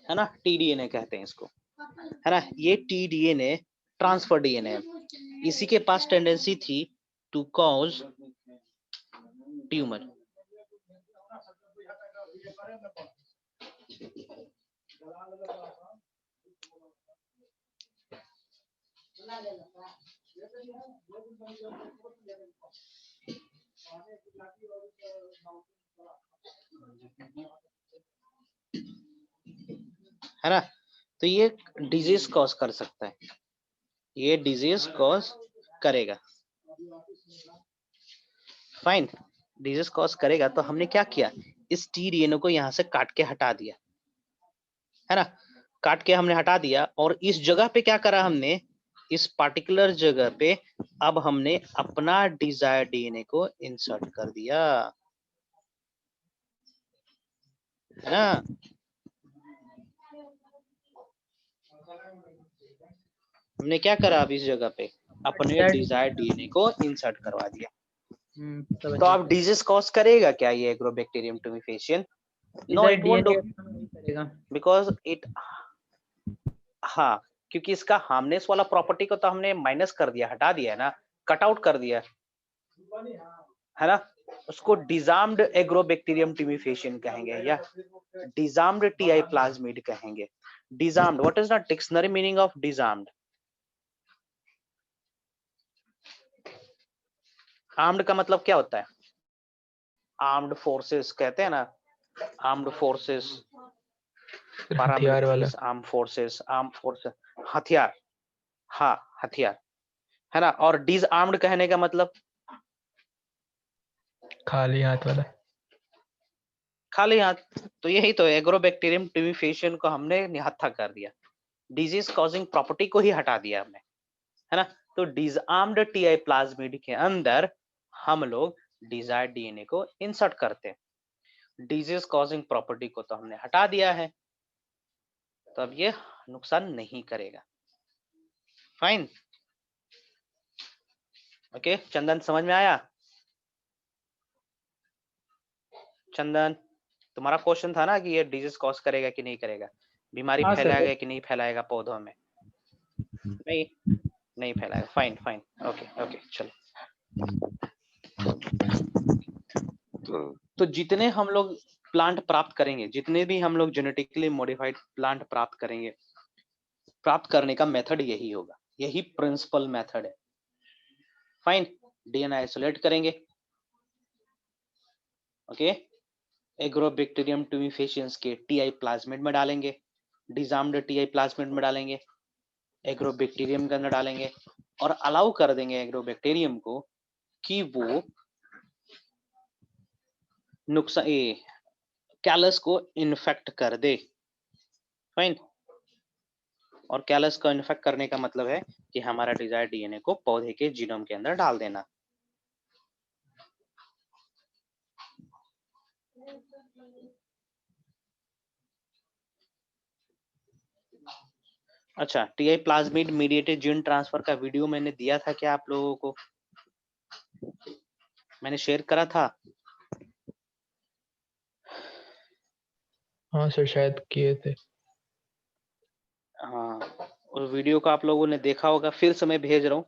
है ना, TDNA कहते हैं इसको, है ना। ये TDNA ट्रांसफर DNA है, इसी के पास टेंडेंसी थी टू कॉज ट्यूमर, है ना। तो ये डिजीज कॉज कर सकता है, ये डिजीज कॉज करेगा। फाइन, डिजीज कॉज करेगा। तो हमने क्या किया, इस टी डीएनए को यहाँ से काट के हटा दिया, है ना। काट के हमने हटा दिया और इस जगह पे क्या करा हमने, इस पार्टिकुलर जगह पे अब हमने अपना डिजायर डीएनए को इंसर्ट कर दिया, है ना। हमने क्या करा, अब इस जगह पे अपने डिजायर डीएनए को इंसर्ट करवा दिया। तो अब डिजीज कॉज करेगा क्या ये agrobacterium tumefaciens? No, it won't do, because it, हाँ, क्योंकि इसका हार्मनेस वाला प्रॉपर्टी को तो हमने माइनस कर दिया, हटा दिया है ना, कट आउट कर दिया, है ना। उसको डिजार्म्ड एग्रोबैक्टीरियम ट्यूमिफेशियन कहेंगे या डिजार्म्ड टीआई प्लाज्मिड कहेंगे। Disarmed, what is the dictionary meaning of disarmed? Armed का मतलब क्या होता है? आर्म्ड फोर्सेस कहते हैं ना, आर्म्ड फोर्सेस, हथियार वाला, आर्म फोर्सेस, आर्म फोर्स, हथियार, हाँ हथियार, है ना। और डिसआर्म्ड कहने का मतलब खाली हाथ वाला। खाली हाथ। तो यही तो एग्रोबैक्टीरियम ट्यूमिफेशियन को हमने निहत्था कर दिया, डिजीज कॉजिंग प्रॉपर्टी को ही हटा दिया हमने, है ना। तो डिसआर्म्ड टीआई प्लाज्मिड के अंदर हम लोग डिजायर्ड डीएनए को इंसर्ट करते हैं, डिजीज कॉजिंग प्रॉपर्टी को तो हमने हटा दिया है, तो अब ये नुकसान नहीं करेगा। Fine, okay. चंदन समझ में आया? चंदन, तुम्हारा क्वेश्चन था ना कि ये डिजीज कॉज करेगा कि नहीं करेगा, बीमारी फैलाएगा कि नहीं फैलाएगा पौधों में? नहीं फैलाएगा। फाइन फाइन, ओके ओके, चलो। तो जितने हम लोग प्लांट प्राप्त करेंगे, जितने भी हम लोग जेनेटिकली मॉडिफाइड प्लांट प्राप्त करेंगे, प्राप्त करने का मेथड यही होगा, यही प्रिंसिपल मेथड है। फाइन, डीएनए आइसोलेट करेंगे, ओके, एग्रोबैक्टीरियम ट्यूमिफेशियंस के टीआई प्लाज्मिड में डालेंगे, डिजार्म्ड टीआई प्लाज्मिड में डालेंगे, एग्रोबैक्टीरियम के अंदर डालेंगे और अलाउ कर देंगे एग्रोबैक्टीरियम को कि वो नुकसान कैलस को इन्फेक्ट कर दे। फाइन, और कैलस को इन्फेक्ट करने का मतलब है कि हमारा डिजायर्ड डीएनए को पौधे के जीनोम के अंदर डाल देना। अच्छा, TI plasmid mediated gene transfer का वीडियो मैंने दिया था क्या आप लोगों को? मैंने शेयर करा था? हाँ सर, शायद किए थे। हाँ, उस वीडियो को आप लोगों ने देखा होगा, फिर से मैं भेज रहा हूँ,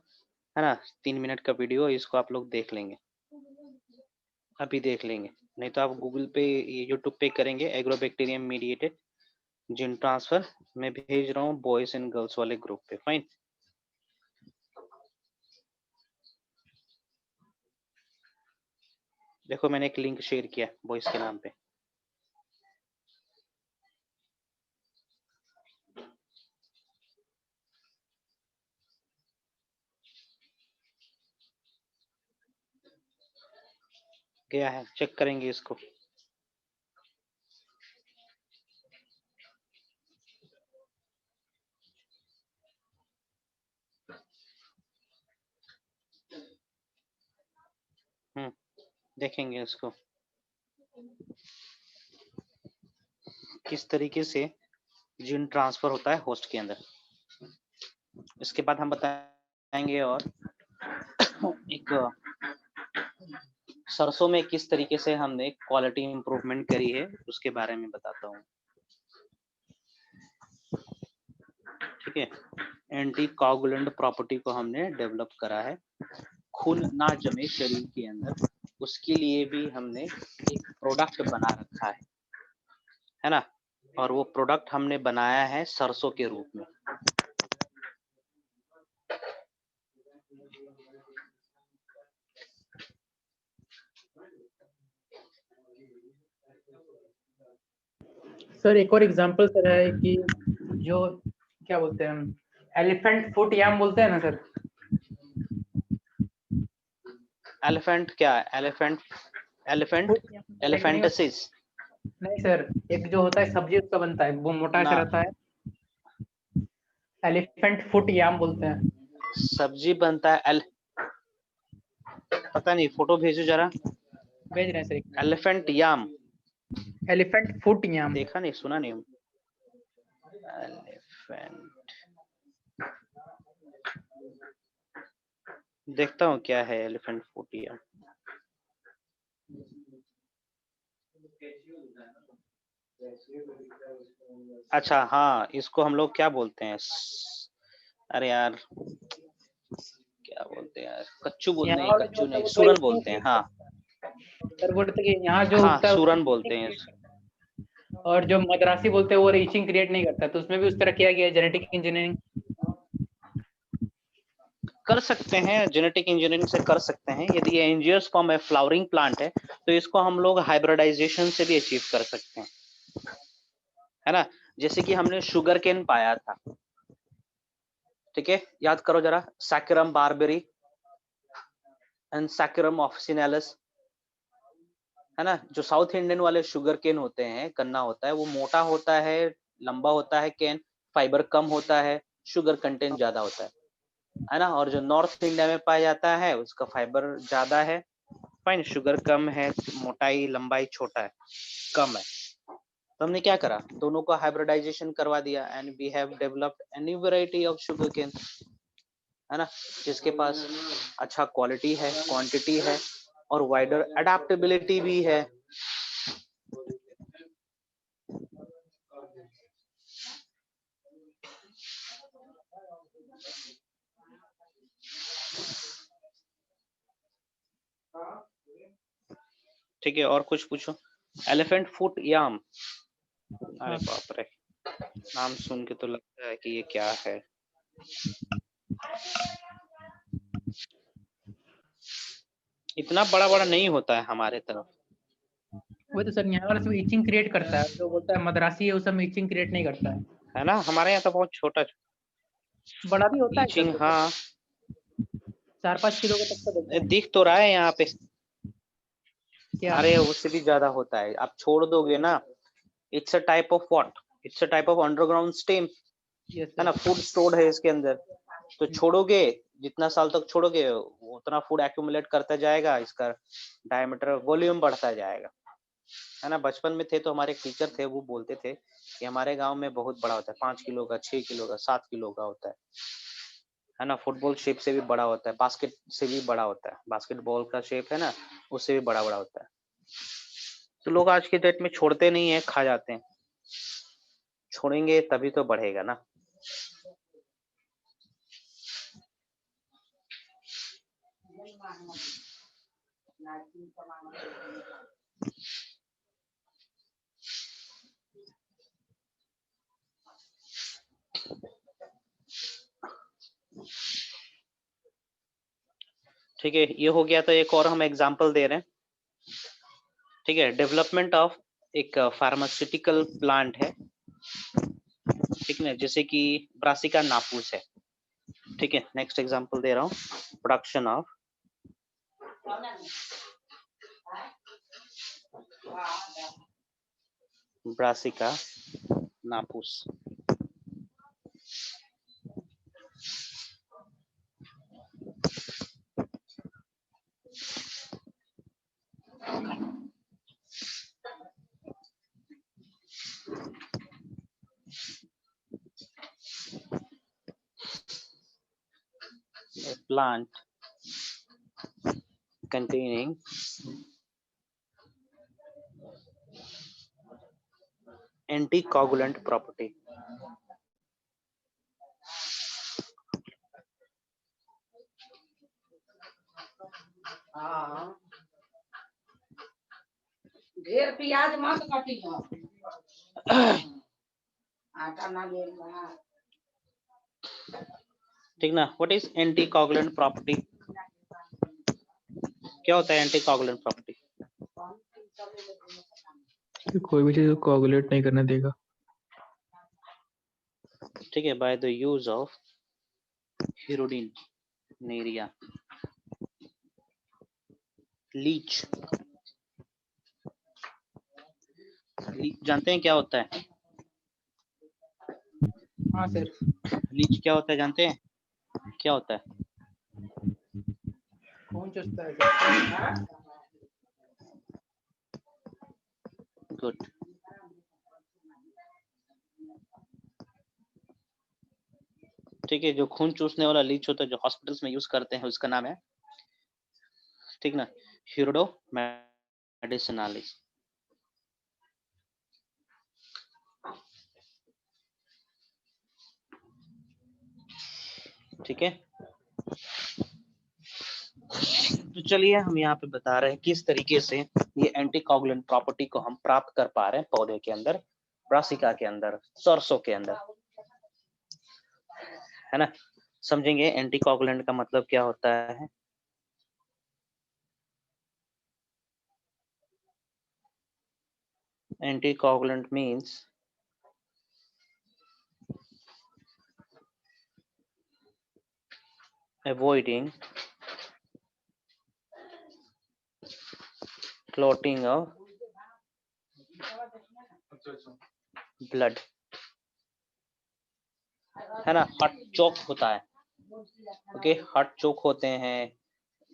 है ना। 3 मिनट का वीडियो, इसको आप लोग देख लेंगे, अभी देख लेंगे, नहीं तो आप गूगल पे, यूट्यूब पे करेंगे एग्रोबैक्टीरियम मीडिएटेड जीन ट्रांसफर, मैं भेज रहा हूँ बॉयज एंड गर्ल्स वाले ग्रुप पे। फाइन, देखो मैंने एक लिंक शेयर किया बॉयज के नाम पे। गया है, चेक करेंगे इसको। देखेंगे इसको किस तरीके से जीन ट्रांसफर होता है होस्ट के अंदर। इसके बाद हम बताएंगे और एक सरसों में किस तरीके से हमने क्वालिटी इंप्रूवमेंट करी है उसके बारे में बताता हूँ। ठीक है, एंटी कोगुलेंट प्रॉपर्टी को हमने डेवलप करा है, खून ना जमे शरीर के अंदर, उसके लिए भी हमने एक प्रोडक्ट बना रखा है, है ना, और वो प्रोडक्ट हमने बनाया है सरसों के रूप में। सर एक और एग्जांपल सर है कि जो क्या बोलते हैं हम, एलिफेंट फुट याम बोलते हैं ना सर। एलिफेंट क्या है? एलिफेंट फुट याम एक नहीं होता- एलिफेंटसिस नहीं सर, एक जो होता है सब्जी उसका बनता है, वो मोटा ना, सा रहता है, एलिफेंट फुट याम बोलते हैं। सब्जी बनता है पता नहीं, फोटो भेजो जरा। भेज रहे हैं सर। एलिफेंट याम एलिफेंट फुट याम। देखा नहीं, सुना नहीं हूँ। एलिफेंट, देखता हूँ क्या है एलिफेंट फुट याम। अच्छा हाँ, इसको हम लोग क्या बोलते हैं? अरे यार क्या बोलते हैं यार, कच्चू बोलते यहाँ नहीं, वाला जो कच्चू होता है नहीं, वो थोड़ा सूरन itching बोलते हैं। create हाँ करता है। सर बोलते हैं कि यहाँ जो हाँ, उगता है उसमें सूरन बोलते itching हैं। create करता है। और जो मद्रासी बोलते हैं वो रीचिंग क्रिएट नहीं करता, तो उसमें भी उस तरह किया गया है जेनेटिक इंजीनियरिंग। कर सकते हैं, जेनेटिक इंजीनियरिंग से कर सकते हैं। यदि ये एंजियोस्पर्म है, फ्लावरिंग प्लांट है, तो इसको हम लोग हाइब्रिडाइजेशन से भी अचीव कर सकते हैं, है ना। जैसे कि हमने शुगर केन पाया था, ठीक है, याद करो जरा, saccharum barberi and saccharum officinalis, है ना। जो साउथ इंडियन वाले शुगर केन होते हैं, गन्ना होता है, वो मोटा होता है, लंबा होता है केन, फाइबर कम होता है, शुगर कंटेंट ज्यादा होता है ना। और जो नॉर्थ इंडिया में पाया जाता है उसका फाइबर ज्यादा है, फाइन, शुगर कम है, मोटाई लंबाई छोटा है, कम है। तो हमने क्या करा, दोनों को हाइब्रिडाइजेशन करवा दिया and we have developed any variety of sugar cane, है ना, जिसके पास अच्छा क्वालिटी है, क्वांटिटी है और वाइडर अडेप्टेबिलिटी भी है। ठीक है, और कुछ पूछो। एलिफेंट फुट याम, अरे बाप रे, नाम सुन के तो लगता है कि ये क्या है। इतना बड़ा बड़ा नहीं होता है हमारे तरफ, वही तो सर, यहाँ वाला सब इचिंग क्रिएट करता है, जो बोलता है मद्रासी है वो सब इचिंग क्रिएट नहीं करता है। है ना। हमारे यहाँ तो बहुत छोटा बड़ा भी होता है ईचिंग, सर, हाँ 4-5 किलो का तक का देते हैं। दिख तो रहा है यहाँ पे। क्या? अरे उससे भी ज्यादा होता है, आप छोड़ दोगे ना। It's a type of what, it's a type of underground stem, yes है ना, सर। फूड स्टोर्ड है इसके अंदर। तो छोड़ोगे, जितना साल तक छोड़ोगे उतना फूड एक्यूमुलेट करता जाएगा, इसका डायमीटर वॉल्यूम बढ़ता जाएगा, है ना। बचपन में थे तो हमारे टीचर थे, वो बोलते थे कि हमारे गांव में बहुत बड़ा होता है, 5 किलो का, 6 किलो का, 7 किलो का होता है ना। फुटबॉल शेप से भी बड़ा होता है, बास्केट से भी बड़ा होता है, बास्केटबॉल का शेप है ना, उससे भी बड़ा बड़ा होता है। तो लोग आज के डेट में छोड़ते नहीं है, खा जाते हैं। छोड़ेंगे तभी तो बढ़ेगा ना। ठीक है, ये हो गया। तो एक और हम एग्जांपल दे रहे हैं, ठीक है। डेवलपमेंट ऑफ एक फार्मास्यूटिकल प्लांट है, ठीक है, जैसे कि ब्रासिका नापूस है, ठीक है। नेक्स्ट एग्जांपल दे रहा हूँ, production of Brassica napus. A plant containing anticoagulant property. हाँ ढेर प्याज मत काटियो। आटा ना लेना। ठीक ना। What is anti coagulant property? क्या होता है एंटी कोगुलेंट प्रॉपर्टी? कि कोई भी चीज कोगुलेट नहीं करने देगा। ठीक है, by the use of Hirudinaria leech. जानते हैं क्या होता है हाँ सर, लीच? क्या होता है जानते हैं? क्या होता है? खून चूसता है सर। गुड। ठीक है, जो खून चूसने वाला लीच होता है जो हॉस्पिटल्स में यूज करते हैं उसका नाम है, ठीक ना, हिरोडो मेडिसिनालिस। ठीक है, तो चलिए हम यहाँ पे बता रहे हैं किस तरीके से ये एंटी कोगुलेंट प्रॉपर्टी को हम प्राप्त कर पा रहे हैं पौधे के अंदर, ब्रासिका के अंदर, सरसों के अंदर, है ना। समझेंगे एंटी कोगुलेंट का मतलब क्या होता है। Anti coagulant means avoiding clotting of blood, है ना। हार्ट चोक होता है, ओके, हार्ट चोक होते हैं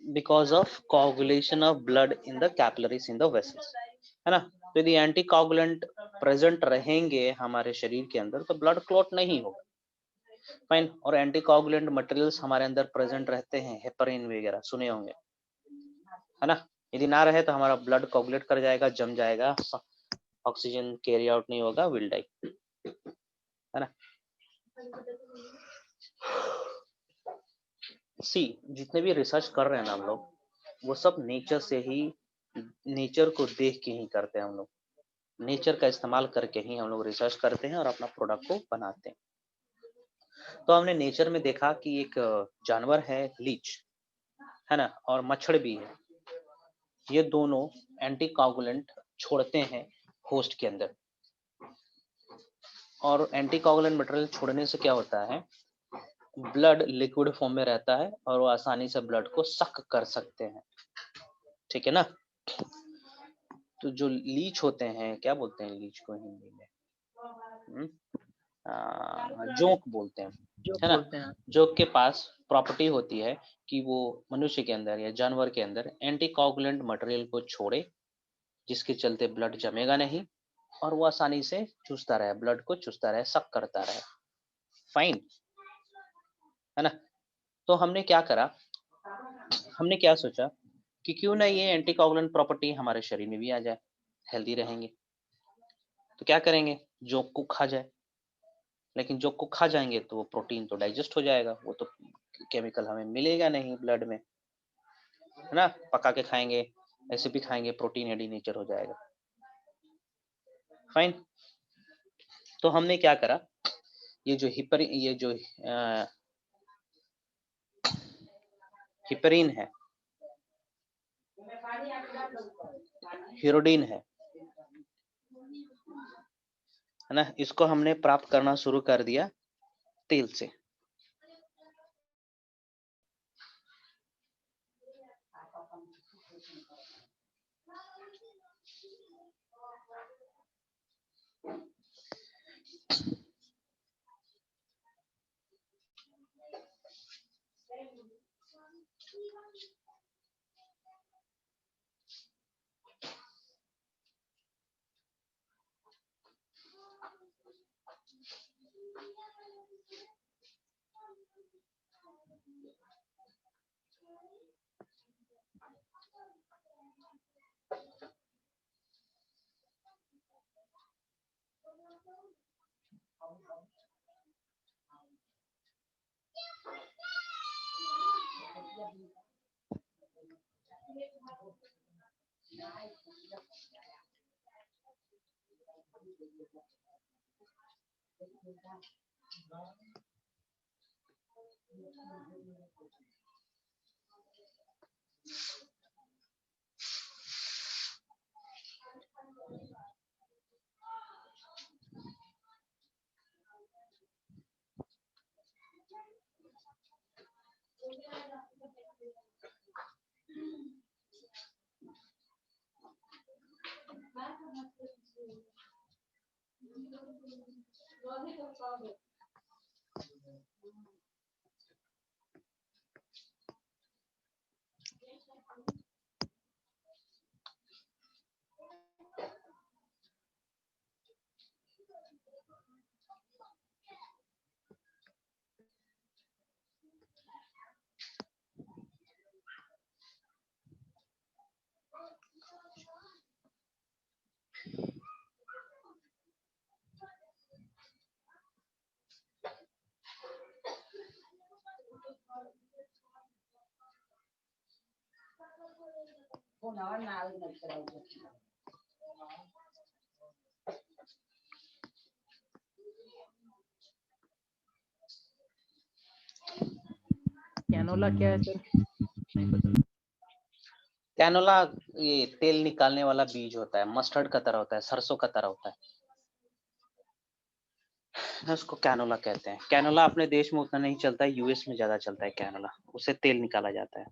because of coagulation of blood in the capillaries in the vessels, है ना। तो यदि एंटी कोगुलेंट प्रेजेंट रहेंगे हमारे शरीर के अंदर तो ब्लड क्लॉट नहीं होगा, फाइन। और एंटी कोगुलेंट मटेरियल्स हमारे अंदर प्रेजेंट रहते हैं, हेपरिन वगैरह सुने होंगे, है ना। यदि ना रहे तो हमारा ब्लड कोगुलेट कर जाएगा, जम जाएगा, ऑक्सीजन कैरी आउट नहीं होगा, विल डाई, है ना। सी जितने भी रिसर्च कर रहे हैं ना हम लोग वो सब नेचर से ही, नेचर को देख के ही करते हैं हम लोग, नेचर का इस्तेमाल करके ही हम लोग रिसर्च करते हैं और अपना प्रोडक्ट को बनाते हैं। तो हमने नेचर में देखा कि एक जानवर है लीच, है ना, और मच्छर भी है, ये दोनों एंटी कोगुलेंट छोड़ते हैं होस्ट के अंदर। और एंटी कोगुलेंट मटेरियल छोड़ने से क्या होता है, ब्लड लिक्विड फॉर्म में रहता है और वो आसानी से ब्लड को सक कर सकते हैं, ठीक है ना। तो जो लीच होते हैं, क्या बोलते हैं लीच को हिंदी में, जोंक बोलते हैं, जो है ना। बोलते हैं। जोंक के पास प्रॉपर्टी होती है कि वो मनुष्य के अंदर या जानवर के अंदर एंटी कोगुलेंट मटेरियल को छोड़े, जिसके चलते ब्लड जमेगा नहीं और वो आसानी से चूसता रहे, ब्लड को चूसता रहे, सक करता रहे, फाइन, है ना। तो हमने क्या करा, हमने क्या सोचा कि क्यों ना ये एंटी कोगुलेंट प्रॉपर्टी हमारे शरीर में भी आ जाए, हेल्दी रहेंगे। तो क्या करेंगे, जोंक को खा जाए, लेकिन जोंक को खा जाएंगे तो वो प्रोटीन तो डाइजेस्ट हो जाएगा, वो तो केमिकल हमें मिलेगा नहीं ब्लड में, है ना। पका के खाएंगे, ऐसे भी खाएंगे, प्रोटीन एडी नेचर हो जाएगा, फाइन। तो हमने क्या करा, ये जो हिपरीन है, हिरोडिन है ना, इसको हमने प्राप्त करना शुरू कर दिया तेल से। कैनोला क्या है सर? नहीं पता। कैनोला ये तेल निकालने वाला बीज होता है, मस्टर्ड का तरह होता है, सरसों का तरह होता है, उसको कैनोला कहते हैं। कैनोला अपने देश में उतना नहीं चलता है, यूएस में ज्यादा चलता है कैनोला, उससे तेल निकाला जाता है।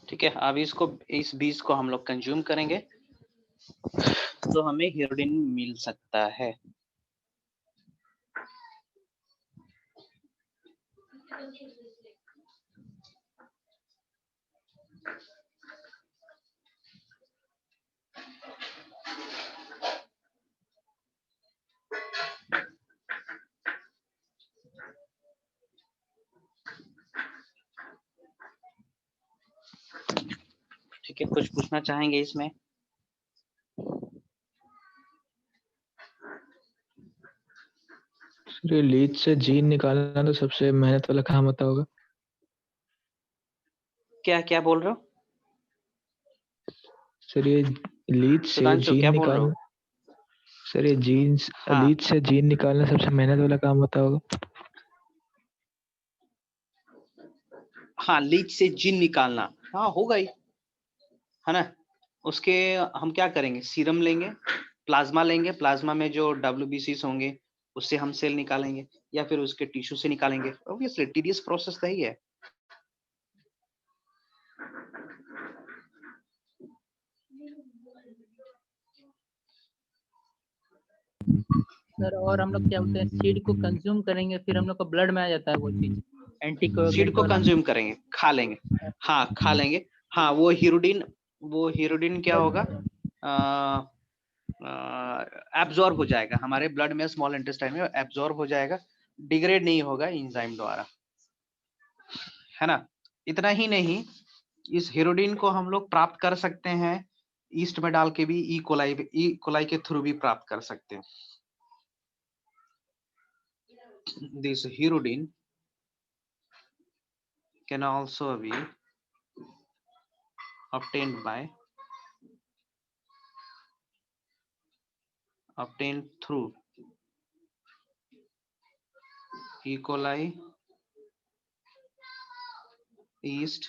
ठीक है, अब इसको, इस बीज को हम लोग कंज्यूम करेंगे तो हमें हिरोडिन मिल सकता है। ठीक है, कुछ पूछना चाहेंगे इसमें? सर ये लीच से जीन निकालना तो सबसे मेहनत वाला काम होता होगा। क्या क्या बोल रहे हो? सर ये लीच से सुधांशु जीन क्या बोल रहे हो? निकालना, सर ये जीन्स हाँ लीच से जीन निकालना सबसे मेहनत वाला काम होता होगा। हाँ, लीच से जीन निकालना, हाँ होगा ही, है ना। उसके हम क्या करेंगे, सीरम लेंगे, प्लाज्मा लेंगे, प्लाज्मा में जो WBCs होंगे उससे हम सेल निकालेंगे, या फिर उसके टिश्यू से निकालेंगे। ऑब्वियसली टीडियस प्रोसेस तो ही है। सर और हम लोग क्या बोलते हैं, सीड को कंज्यूम करेंगे, फिर हम लोग को ब्लड में आ जाता है वो चीज, सीड एंटीकोएगुलेंट को वाला। कंज्यूम करेंगे, खा लेंगे, हाँ खा लेंगे। हाँ वो हीरोडिन क्या होगा, एब्जॉर्ब हो जाएगा हमारे ब्लड में, स्मॉल इंटेस्टाइन में एब्जॉर्ब हो जाएगा, डिग्रेड नहीं होगा एंजाइम द्वारा, है ना। इतना ही नहीं, इस हीरोडिन को हम लोग प्राप्त कर सकते हैं ईस्ट में डाल के भी, ई कोलाई के थ्रू भी प्राप्त कर सकते हैं। This hirudin can also be obtained through E. coli, yeast,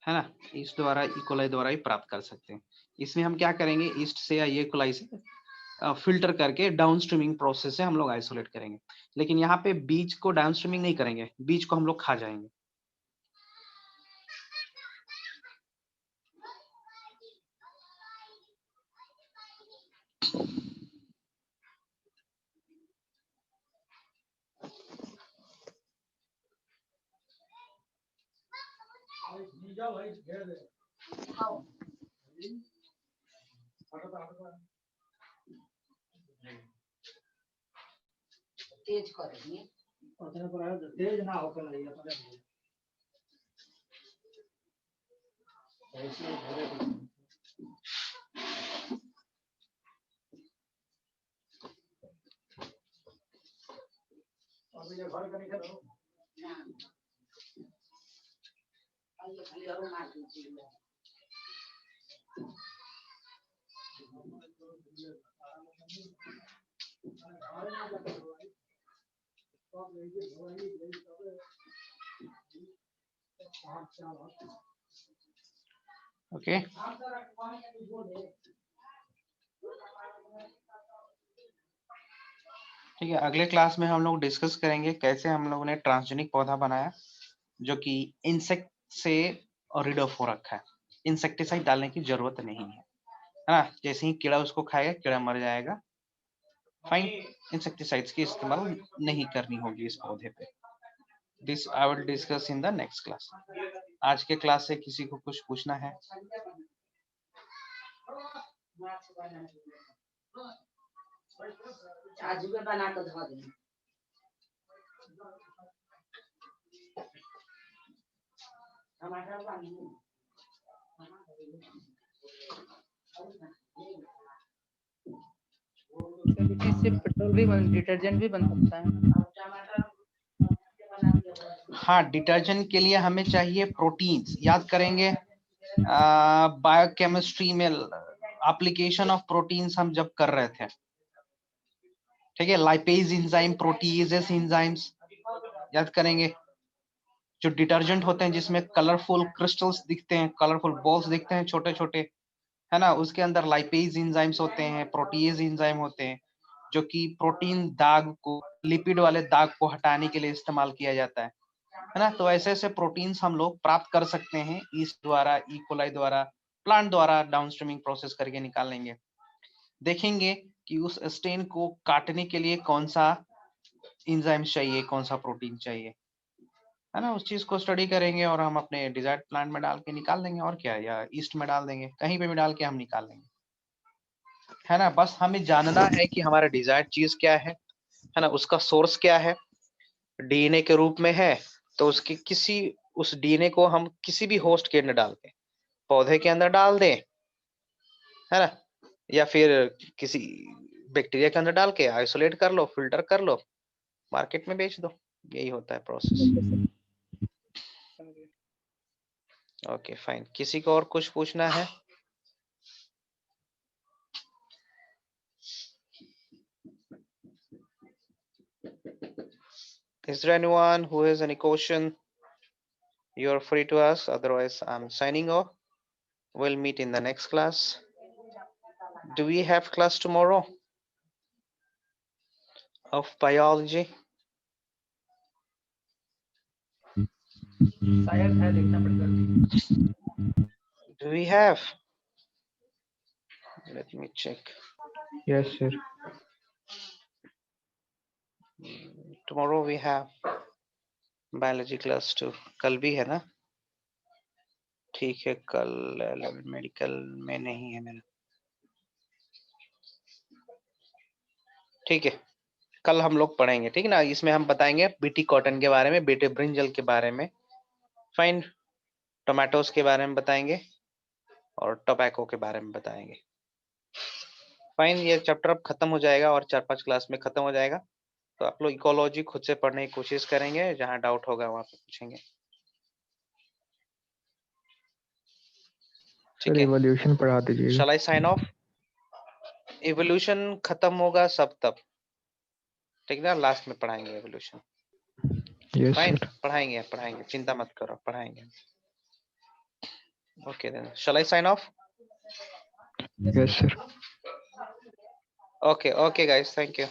है ना, ईस्ट द्वारा, ई कोलाई द्वारा ही प्राप्त कर सकते हैं। इसमें हम क्या करेंगे, ईस्ट से या ई कोलाई से फिल्टर करके डाउन स्ट्रीमिंग प्रोसेस से हम लोग आइसोलेट करेंगे। लेकिन यहाँ पे बीज को डाउन स्ट्रीमिंग नहीं करेंगे, बीज को हम लोग खा जाएंगे। तेज करेंगे, तेज ना होकर ओके ठीक है, अगले क्लास में हम लोग डिस्कस करेंगे कैसे हम लोगों ने ट्रांसजेनिक पौधा बनाया जो कि इंसेक्ट से रिड ऑफ हो रखा है। इंसेक्टिसाइड डालने की जरूरत नहीं है ना, जैसे ही कीड़ा उसको खाएगा कीड़ा मर जाएगा। फाइन, इंसेक्टिसाइड्स की इस्तेमाल नहीं करनी होगी इस पौधे पे। This I will discuss in the next class. आज के क्लास से किसी को कुछ पूछना है? आज भी बना कर धो दें। टमाटर पानी इससे पेट्रोल भी डिटर्जेंट भी बन सकता है। हाँ, डिटर्जेंट के लिए हमें चाहिए प्रोटीन्स। याद करेंगे बायोकेमिस्ट्री में एप्लीकेशन ऑफ प्रोटीन्स हम जब कर रहे थे, ठीक है, लाइपेज एंजाइम, प्रोटीजेस एंजाइम्स याद करेंगे। जो डिटर्जेंट होते हैं जिसमें कलरफुल क्रिस्टल्स दिखते हैं, कलरफुल बॉल्स दिखते हैं छोटे छोटे, है ना, उसके अंदर लाइपेज एंजाइम्स होते हैं, प्रोटीज एंजाइम होते हैं, जो कि प्रोटीन दाग को, लिपिड वाले दाग को हटाने के लिए इस्तेमाल किया जाता है ना। तो ऐसे ऐसे प्रोटीन्स हम लोग प्राप्त कर सकते हैं ईस्ट द्वारा, ई कोलाई द्वारा, प्लांट द्वारा डाउनस्ट्रीमिंग प्रोसेस करके निकाल लेंगे। देखेंगे कि उस स्टेन को काटने के लिए कौन सा एंजाइम चाहिए, कौन सा प्रोटीन चाहिए, है ना, उस चीज को स्टडी करेंगे और हम अपने डिजायर्ड प्लांट में डाल के निकाल लेंगे। और क्या, या ईस्ट में डाल देंगे, कहीं पे भी डाल के हम निकाल लेंगे, है ना। बस हमें जानना है कि हमारा डिजायर्ड चीज क्या है ना, उसका सोर्स क्या है। डीएनए के रूप में है तो उसके किसी, उस डीएनए को हम किसी भी होस्ट के अंदर डाल दें, पौधे के अंदर डाल दें, है ना, या फिर किसी बैक्टीरिया के अंदर डाल के आइसोलेट कर लो, फिल्टर कर लो, मार्केट में बेच दो। यही होता है प्रोसेस। ओके फाइन, किसी को और कुछ पूछना है? Is there anyone who has any question? You are free to ask, otherwise I'm signing off. We'll meet in the next class. Do we have class tomorrow of biology? शायद है, देखना पड़ेगा। Do we have? Let me check. Yes, sir. Tomorrow we have biology class too. कल भी है ना? ठीक है, कल मेडिकल में नहीं है मेरा। ठीक है, कल हम लोग पढ़ेंगे, ठीक है ना? इसमें हम बताएंगे बीटी कॉटन के बारे में, बीटी ब्रिंजल के बारे में, फाइन, टोमेटोज के बारे में बताएंगे और टोबैको के बारे में बताएंगे। फाइन, ये चैप्टर अब खत्म हो जाएगा और 4-5 क्लास में खत्म हो जाएगा। तो आप लोग इकोलॉजी खुद से पढ़ने की कोशिश करेंगे, जहां डाउट होगा वहां पे पूछेंगे। सर ठीक है, इवोल्यूशन पढ़ा दीजिएगा। शैल आई साइन ऑफ? इवोल्यूशन खत्म होगा सब तब, ठीक ना? लास्ट में पढ़ाएंगे इवोल्यूशन। Yes fine, sir. पढ़ाएंगे, चिंता मत करो, पढ़ाएंगे। Okay then, shall I sign off? Yes sir. Okay, guys, thank you.